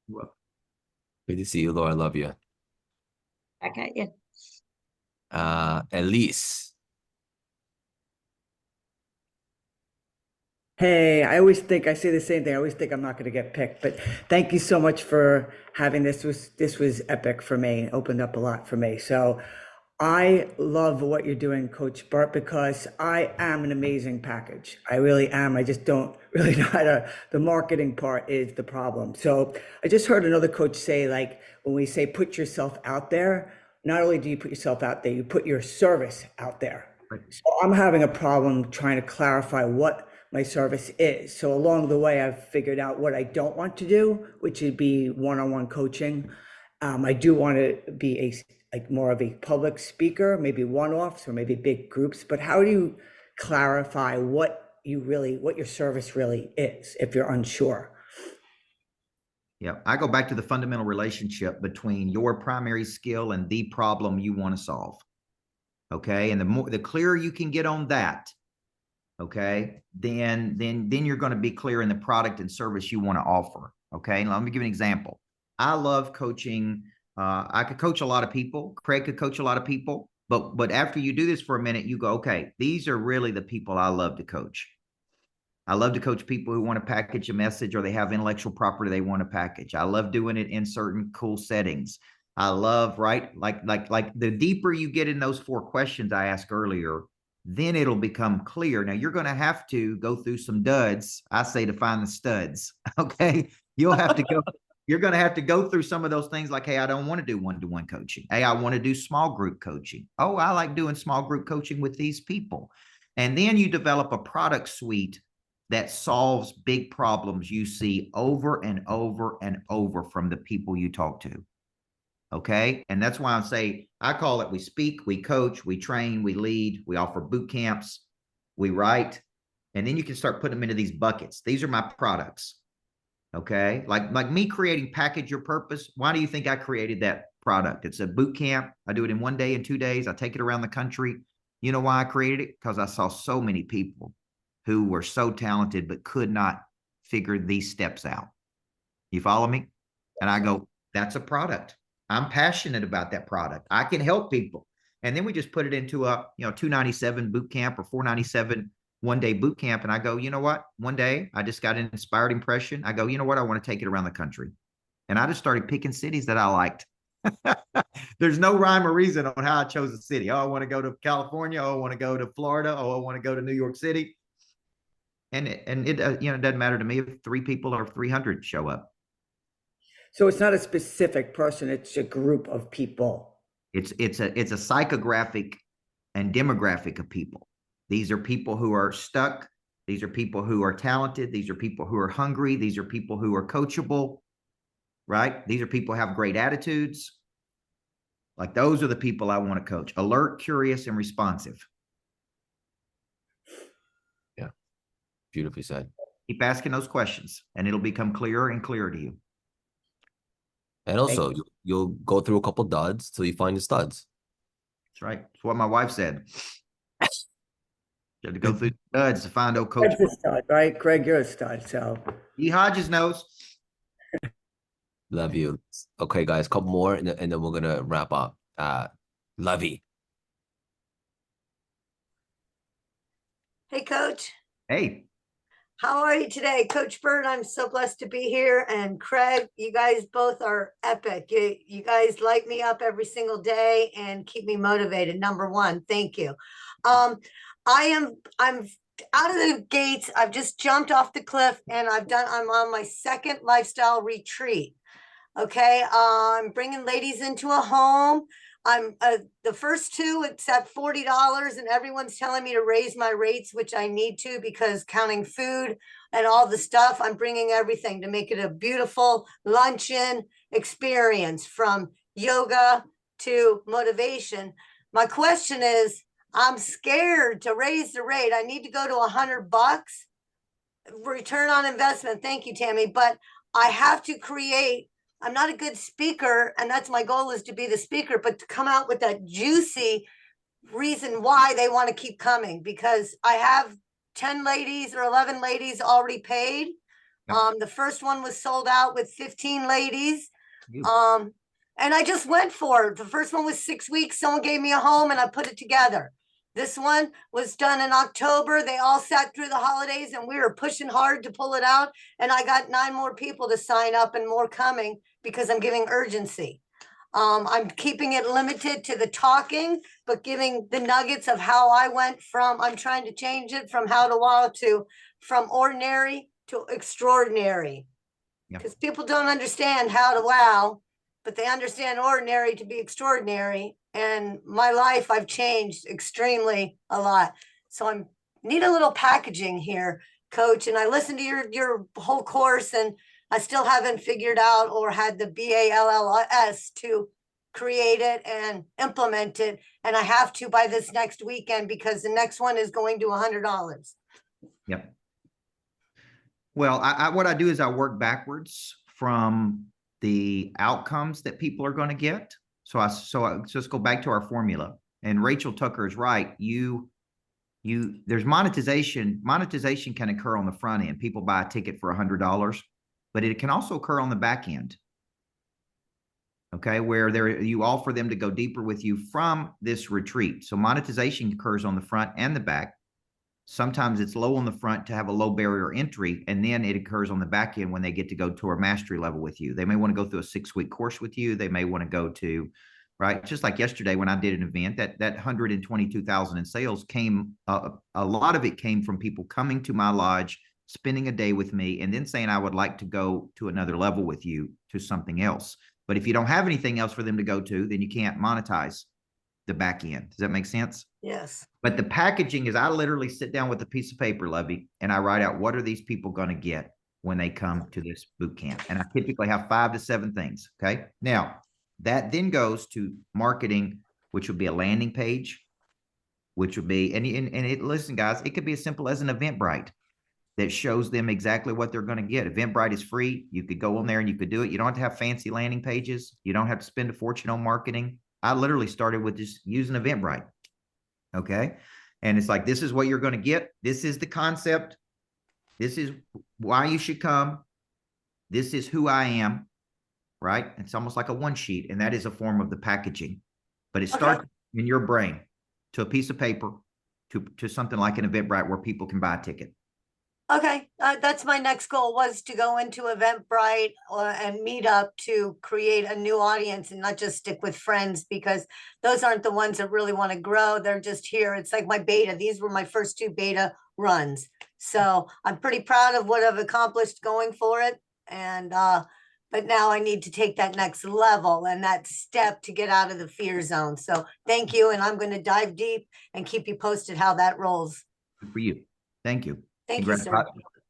Well, good to see you, Laura. I love you. Okay. Yeah. Elise. Hey, I say the same thing. I always think I'm not going to get picked, but thank you so much for having this. This was epic for me. It opened up a lot for me. So I love what you're doing, Coach Burt, because I am an amazing package. I really am. I just don't really know how the marketing part is the problem. So I just heard another coach say, like, when we say put yourself out there, not only do you put yourself out there, you put your service out there. Right. So I'm having a problem trying to clarify what my service is. So along the way, I've figured out what I don't want to do, which would be one-on-one coaching. I do want to be like more of a public speaker, maybe one-offs or maybe big groups. But how do you clarify what your service really is if you're unsure? Yeah, I go back to the fundamental relationship between your primary skill and the problem you want to solve. Okay, and the clearer you can get on that, okay, then you're going to be clear in the product and service you want to offer. Okay, and let me give you an example. I love coaching. I could coach a lot of people. Craig could coach a lot of people. But after you do this for a minute, you go, okay, these are really the people I love to coach. I love to coach people who want to package a message or they have intellectual property they want to package. I love doing it in certain cool settings. I love, right? Like the deeper you get in those 4 questions I asked earlier, then it'll become clear. Now you're going to have to go through some duds. I say to find the studs. Okay. You'll have to go. You're going to have to go through some of those things like, hey, I don't want to do one-to-one coaching. Hey, I want to do small group coaching. Oh, I like doing small group coaching with these people. And then you develop a product suite that solves big problems you see over and over and over from the people you talk to. Okay. And that's why I call it, we speak, we coach, we train, we lead, we offer boot camps, we write, and then you can start putting them into these buckets. These are my products. Okay. Like me creating Package Your Purpose. Why do you think I created that product? It's a boot camp. I do it in 1 day and 2 days. I take it around the country. You know why I created it? Because I saw so many people who were so talented, but could not figure these steps out. You follow me? And I go, that's a product. I'm passionate about that product. I can help people. And then we just put it into a, $297 boot camp or $497 1-day boot camp. And I go, you know what? One day I just got an inspired impression. I go, you know what? I want to take it around the country. And I just started picking cities that I liked. There's no rhyme or reason on how I chose a city. Oh, I want to go to California. Oh, I want to go to Florida. Oh, I want to go to New York City. And it doesn't matter to me if 3 people or 300 show up. So it's not a specific person, it's a group of people. It's a psychographic and demographic of people. These are people who are stuck. These are people who are talented. These are people who are hungry. These are people who are coachable, right? These are people who have great attitudes. Like those are the people I want to coach. Alert, curious, and responsive. Yeah. Beautifully said. Keep asking those questions and it'll become clearer and clearer to you. And also, you'll go through a couple duds till you find the studs. That's right. That's what my wife said. You have to go through the duds to find old Coach. Craig's a stud, right? Craig, you're a stud, so. E. Hodges knows. Love you. Okay, guys, couple more, and then we're gonna wrap up. Lovey. Hey, Coach. Hey. How are you today? Coach Burt, I'm so blessed to be here. And Craig, you guys both are epic. You guys light me up every single day and keep me motivated. Number one, thank you. I'm out of the gates. I've just jumped off the cliff and I'm on my 2nd lifestyle retreat. Okay. I'm bringing ladies into a home. I'm the first 2, it's at $40 and everyone's telling me to raise my rates, which I need to because counting food and all the stuff, I'm bringing everything to make it a beautiful luncheon experience from yoga to motivation. My question is, I'm scared to raise the rate. I need to go to $100 return on investment. Thank you, Tammy. But I have to create. I'm not a good speaker, and that's my goal is to be the speaker, but to come out with a juicy reason why they want to keep coming, because I have 10 ladies or 11 ladies already paid. Yep. The first one was sold out with 15 ladies. And I just went for it. The first one was 6 weeks. Someone gave me a home and I put it together. This one was done in October. They all sat through the holidays and we were pushing hard to pull it out. And I got 9 more people to sign up and more coming because I'm giving urgency. I'm keeping it limited to the talking, but giving the nuggets of how I went from, I'm trying to change it from how to wow to from ordinary to extraordinary. Because people don't understand how to wow. but they understand ordinary to be extraordinary. And my life, I've changed extremely a lot. So I need a little packaging here, Coach. And I listened to your whole course, and I still haven't figured out or had the BALLS to create it and implement it. And I have to by this next weekend, because the next one is going to $100. Yep. Well, what I do is I work backwards from the outcomes that people are going to get. So I just go back to our formula. And Rachel Tucker is right. There's monetization. Monetization can occur on the front end. People buy a ticket for $100, but it can also occur on the back end. Okay, where you offer them to go deeper with you from this retreat. So monetization occurs on the front and the back. Sometimes it's low on the front to have a low barrier entry, and then it occurs on the back end when they get to go to a mastery level with you. They may want to go through a 6-week course with you. They may want to go to, right? Just like yesterday when I did an event, that 122,000 in sales came, a lot of it came from people coming to my lodge, spending a day with me, and then saying, I would like to go to another level with you, to something else. But if you don't have anything else for them to go to, then you can't monetize the back end. Does that make sense? Yes. But the packaging is I literally sit down with a piece of paper, Lovey, and I write out, what are these people going to get when they come to this boot camp? And I typically have 5 to 7 things. Okay. Now that then goes to marketing, which would be a landing page, which would be, listen, guys, it could be as simple as an Eventbrite that shows them exactly what they're going to get. Eventbrite is free. You could go on there and you could do it. You don't have to have fancy landing pages. You don't have to spend a fortune on marketing. I literally started with just using Eventbrite. Okay. And it's like, this is what you're going to get. This is the concept. This is why you should come. This is who I am. Right. It's almost like a one sheet. And that is a form of the packaging, but it starts in your brain to a piece of paper, to something like an Eventbrite where people can buy a ticket. Okay, that's my next goal, was to go into Eventbrite and meet up to create a new audience and not just stick with friends, because those aren't the ones that really want to grow. They're just here. It's like my beta. These were my first 2 beta runs. So I'm pretty proud of what I've accomplished going for it. And, but now I need to take that next level and that step to get out of the fear zone. So thank you. And I'm going to dive deep and keep you posted how that rolls. Good for you. Thank you. Thank you, sir.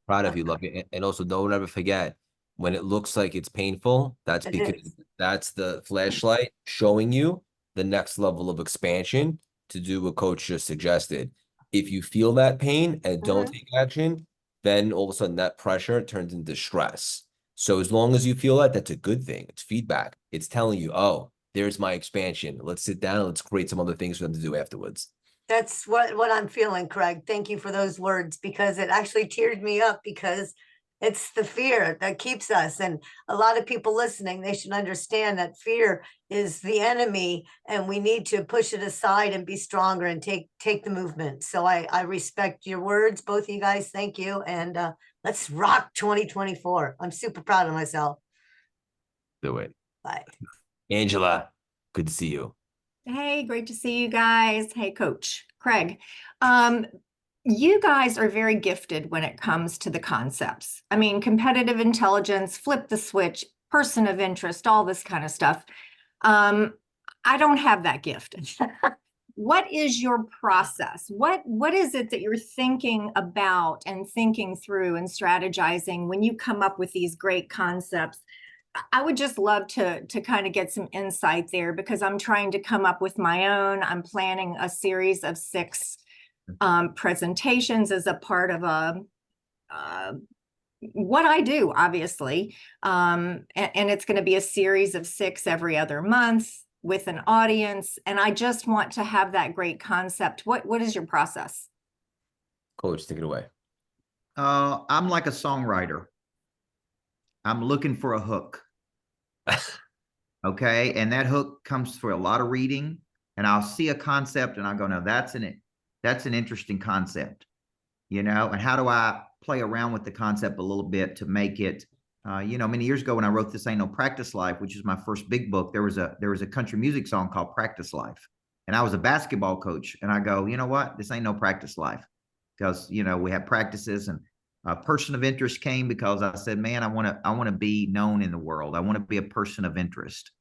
Proud of you, Lovey. And also don't ever forget, when it looks like it's painful, that's because that's the flashlight showing you the next level of expansion to do what Coach just suggested. If you feel that pain and don't take action, then all of a sudden that pressure turns into stress. So as long as you feel that, that's a good thing. It's feedback. It's telling you, oh, there's my expansion. Let's sit down and let's create some other things for them to do afterwards. That's what I'm feeling, Craig. Thank you for those words, because it actually teared me up, because it's the fear that keeps us. And a lot of people listening, they should understand that fear is the enemy, and we need to push it aside and be stronger and take the movement. So I respect your words, both of you guys. Thank you. And let's rock 2024. I'm super proud of myself. Do it. Bye. Angela, good to see you. Hey, great to see you guys. Hey, Coach Craig. You guys are very gifted when it comes to the concepts. I mean, competitive intelligence, flip the switch, person of interest, all this kind of stuff. I don't have that gift. What is your process? What is it that you're thinking about and thinking through and strategizing when you come up with these great concepts? I would just love to kind of get some insight there, because I'm trying to come up with my own. I'm planning a series of 6 presentations as a part of what I do, obviously. And it's going to be a series of 6 every other month with an audience. And I just want to have that great concept. What is your process? Coach, take it away. I'm like a songwriter. I'm looking for a hook. Okay. And that hook comes for a lot of reading, and I'll see a concept and I'll go, no, that's an interesting concept, and how do I play around with the concept a little bit to make it, many years ago when I wrote This Ain't No Practice Life, which is my first big book, there was a country music song called Practice Life. And I was a basketball coach, and I go, you know what? This ain't no practice life, because, we have practices. And a person of interest came because I said, man, I want to be known in the world. I want to be a person of interest.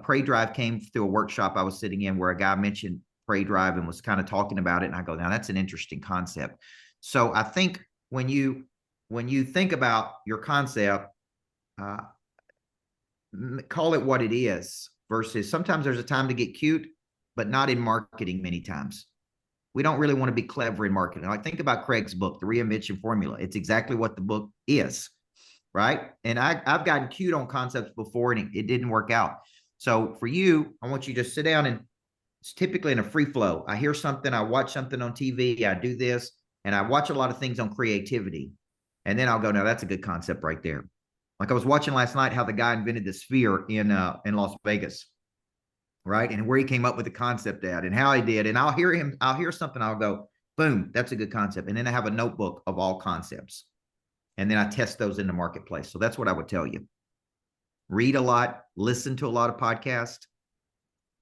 Pray Drive came through a workshop I was sitting in where a guy mentioned Pray Drive and was kind of talking about it. And I go, now that's an interesting concept. So I think when you think about your concept, call it what it is, versus sometimes there's a time to get cute, but not in marketing many times. We don't really want to be clever in marketing. Like, think about Craig's book, The Reinvention Formula. It's exactly what the book is, right? And I've gotten cute on concepts before and it didn't work out. So for you, I want you to sit down, and it's typically in a free flow. I hear something, I watch something on TV, I do this, and I watch a lot of things on creativity. And then I'll go, no, that's a good concept right there. Like I was watching last night how the guy invented the sphere in Las Vegas, right? And where he came up with the concept at and how he did. And I'll hear something, I'll go, boom, that's a good concept. And then I have a notebook of all concepts. And then I test those in the marketplace. So that's what I would tell you. Read a lot, listen to a lot of podcasts,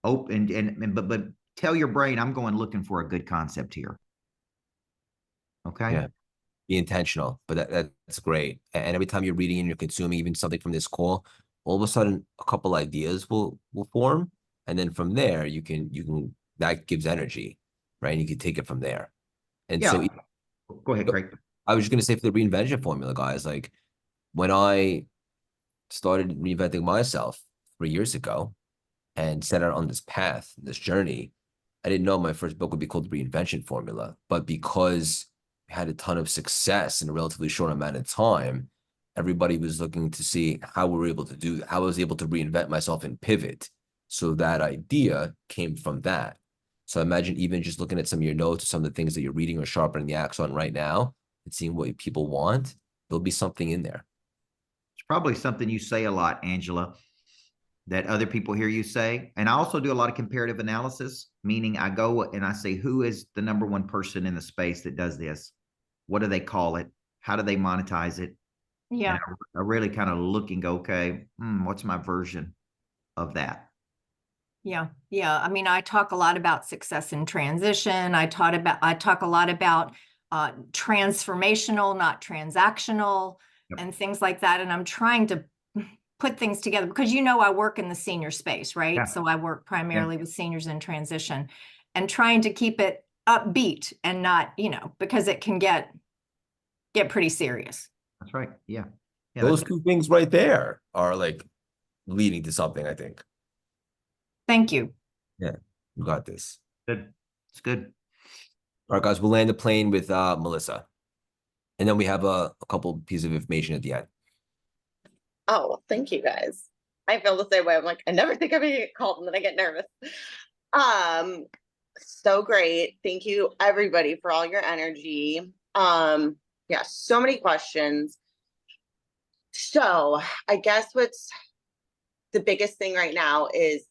but tell your brain, I'm going looking for a good concept here. Okay. Yeah. Be intentional, but that's great. And every time you're reading and you're consuming even something from this call, all of a sudden a couple ideas will form. And then from there, you can that gives energy, right? And you can take it from there. And so go ahead, Craig. I was just going to say, for the reinvention formula, guys, like when I started reinventing myself 3 years ago and set out on this path, this journey, I didn't know my first book would be called Reinvention Formula, but because I had a ton of success in a relatively short amount of time, everybody was looking to see how we were able to do, how I was able to reinvent myself and pivot. So that idea came from that. So imagine even just looking at some of your notes or some of the things that you're reading or sharpening the axe on right now and seeing what people want, there'll be something in there. It's probably something you say a lot, Angela, that other people hear you say. And I also do a lot of comparative analysis, meaning I go and I say, who is the number one person in the space that does this? What do they call it? How do they monetize it? Yeah. And I really kind of look and go, okay, what's my version of that? Yeah. Yeah. I mean, I talk a lot about success in transition. I talk a lot about transformational, not transactional, and things like that. And I'm trying to put things together because, I work in the senior space, right? Yeah. So I work primarily with seniors in transition, and trying to keep it upbeat and not, because it can get pretty serious. That's right. Yeah. Those two things right there are like leading to something, I think. Thank you. Yeah, you got this. Good. It's good. All right, guys, we'll land the plane with Melissa. And then we have a couple pieces of information at the end. Oh, thank you, guys. I feel the same way. I'm like, I never think I'm gonna get called, and then I get nervous. So great. Thank you, everybody, for all your energy. Yeah, so many questions. So I guess what's the biggest thing right now is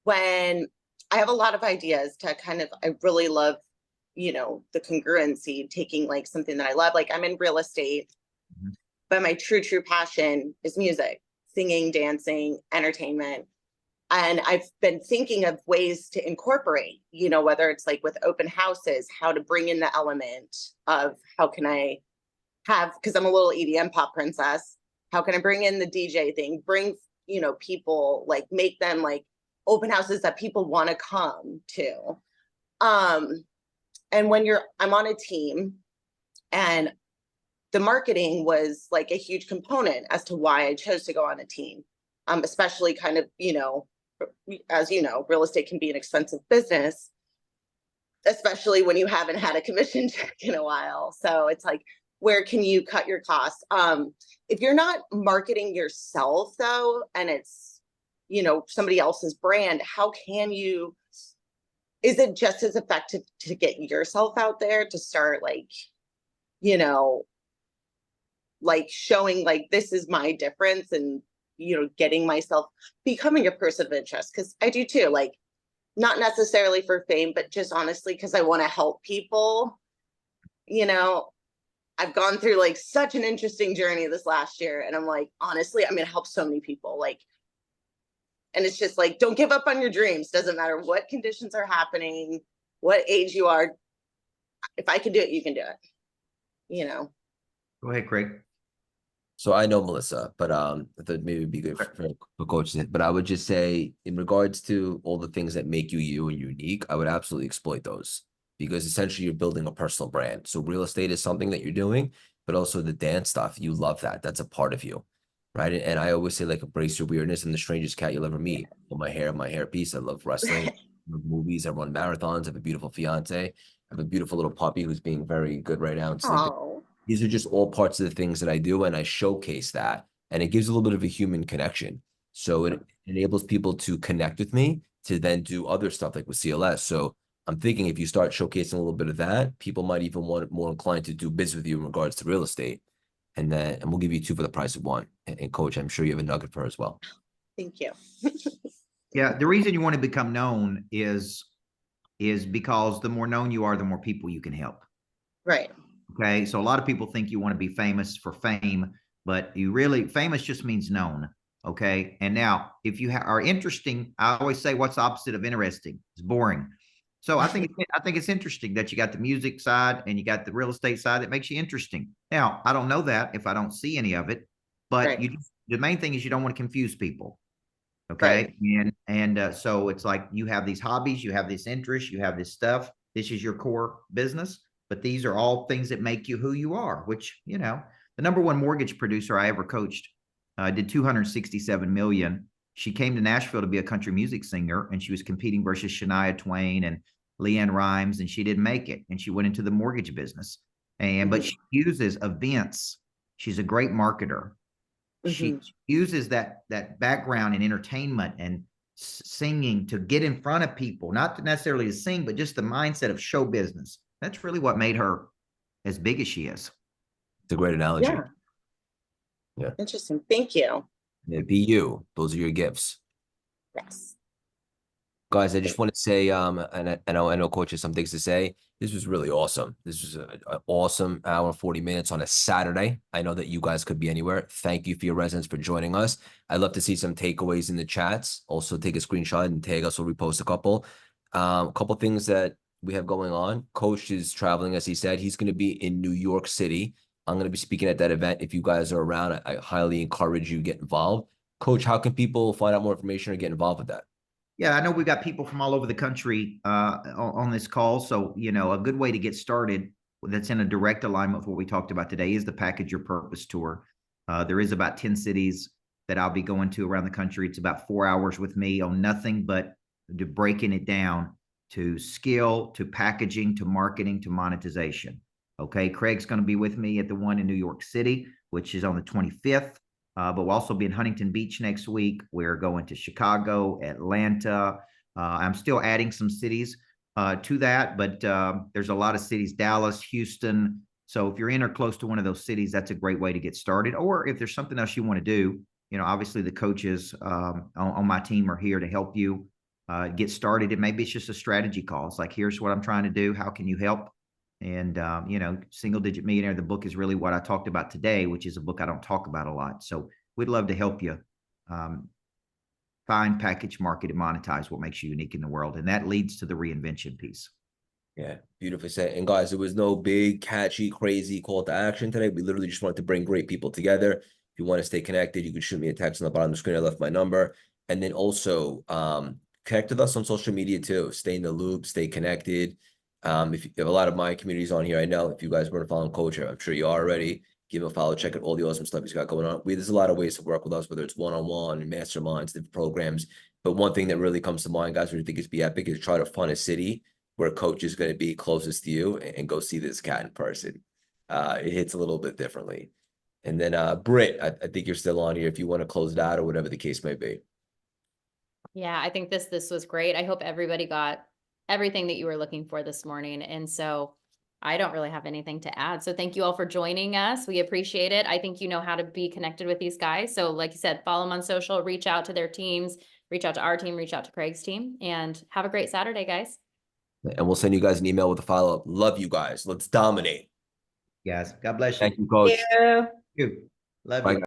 when I have a lot of ideas to I really love, the congruency, taking like something that I love, like I'm in real estate, but my true passion is music, singing, dancing, entertainment. And I've been thinking of ways to incorporate, whether it's like with open houses, how to bring in the element of how can I have, because I'm a little EDM pop princess, how can I bring in the DJ thing, bring, people, like make them like open houses that people want to come to. And when I'm on a team, and the marketing was like a huge component as to why I chose to go on a team, especially kind of, as real estate can be an expensive business, especially when you haven't had a commission check in a while. So it's like, where can you cut your costs? If you're not marketing yourself though, and it's, somebody else's brand, how can you, is it just as effective to get yourself out there to start like, like showing like, this is my difference, and, getting myself, becoming a person of interest? Cause I do too, like not necessarily for fame, but just honestly, cause I want to help people. I've gone through like such an interesting journey this last year, and I'm like, honestly, I'm going to help so many people. Like, and it's just like, don't give up on your dreams. Doesn't matter what conditions are happening, what age you are. If I can do it, you can do it. Go ahead, Craig. So I know Melissa, but I thought maybe it'd be good for coaches. But I would just say, in regards to all the things that make you you and unique, I would absolutely exploit those, because essentially you're building a personal brand. So real estate is something that you're doing, but also the dance stuff, you love that. That's a part of you, right? And I always say, like, embrace your weirdness. And the strangest cat you'll ever meet. Well, my hairpiece. I love wrestling, I love movies. I run marathons. I have a beautiful fiance. I have a beautiful little puppy who's being very good right now and sleeping. Oh, These are just all parts of the things that I do, and I showcase that, and it gives a little bit of a human connection. So it enables people to connect with me to then do other stuff like with CLS. So I'm thinking if you start showcasing a little bit of that, people might even want more inclined to do business with you in regards to real estate. And we'll give you 2 for the price of 1. And Coach, I'm sure you have a nugget for her as well. thank you. Yeah, the reason you want to become known is because the more known you are, the more people you can help. Right. Okay, so a lot of people think you want to be famous for fame, but famous just means known. Okay, and now if you are interesting, I always say, what's the opposite of interesting? It's boring. So I think it's interesting that you got the music side and you got the real estate side that makes you interesting. Now, I don't know that if I don't see any of it, but Right. the main thing is you don't want to confuse people. Okay, and so it's like you have these hobbies, you have this interest, you have this stuff. This is your core business. But these are all things that make you who you are, which, the number 1 mortgage producer I ever coached did 267 million. She came to Nashville to be a country music singer, and she was competing versus Shania Twain and Leanne Rimes, and she didn't make it. And she went into the mortgage business. But she uses events. She's a great marketer. She uses that background in entertainment and singing to get in front of people, not necessarily to sing, but just the mindset of show business. That's really what made her as big as she is. It's a great analogy. Yeah. Interesting. Thank you. Yeah, be you. Those are your gifts. Yes. Guys, I just want to say, and I know Coach has some things to say. This was really awesome. This was an awesome hour and 40 minutes on a Saturday. I know that you guys could be anywhere. Thank you for your residence for joining us. I'd love to see some takeaways in the chats. Also, take a screenshot and tag us. We'll repost a couple. Couple things that we have going on. Coach is traveling, as he said. He's going to be in New York City. I'm going to be speaking at that event. If you guys are around, I highly encourage you to get involved. Coach, how can people find out more information or get involved with that? Yeah, I know we've got people from all over the country on this call. So, a good way to get started that's in a direct alignment with what we talked about today is the Package Your Purpose Tour. There is about 10 cities that I'll be going to around the country. It's about 4 hours with me on nothing but breaking it down to skill, to packaging, to marketing, to monetization. Okay, Craig's going to be with me at the one in New York City, which is on the 25th. But we'll also be in Huntington Beach next week. We're going to Chicago, Atlanta. I'm still adding some cities to that, but there's a lot of cities, Dallas, Houston. So if you're in or close to one of those cities, that's a great way to get started. Or if there's something else you want to do, obviously the coaches on my team are here to help you get started. And maybe it's just a strategy call. It's like, here's what I'm trying to do. How can you help? And, Single Digit Millionaire, the book is really what I talked about today, which is a book I don't talk about a lot. So we'd love to help you find, package, market, and monetize what makes you unique in the world. And that leads to the reinvention piece. Yeah, beautifully said. And guys, there was no big, catchy, crazy call to action today. We literally just wanted to bring great people together. If you want to stay connected, you can shoot me a text on the bottom of the screen. I left my number. And then also connect with us on social media too. Stay in the loop, stay connected. If you have a lot of my communities on here, I know if you guys were following Coach, I'm sure you are already. Give him a follow, check out all the awesome stuff he's got going on. There's a lot of ways to work with us, whether it's one-on-one and masterminds, different programs. But one thing that really comes to mind, guys, when you think it's be epic, is try to find a city where Coach is going to be closest to you and go see this cat in person. It hits a little bit differently. And then Britt, I think you're still on here if you want to close it out or whatever the case may be. Yeah, I think this was great. I hope everybody got everything that you were looking for this morning. And so I don't really have anything to add. So thank you all for joining us. We appreciate it. I think you know how to be connected with these guys. So like you said, follow them on social, reach out to their teams, reach out to our team, reach out to Craig's team, and have a great Saturday, guys. And we'll send you guys an email with a follow-up. Love you guys. Let's dominate. Yes. God bless you. Thank you, Coach. Thank you. Love you. Bye.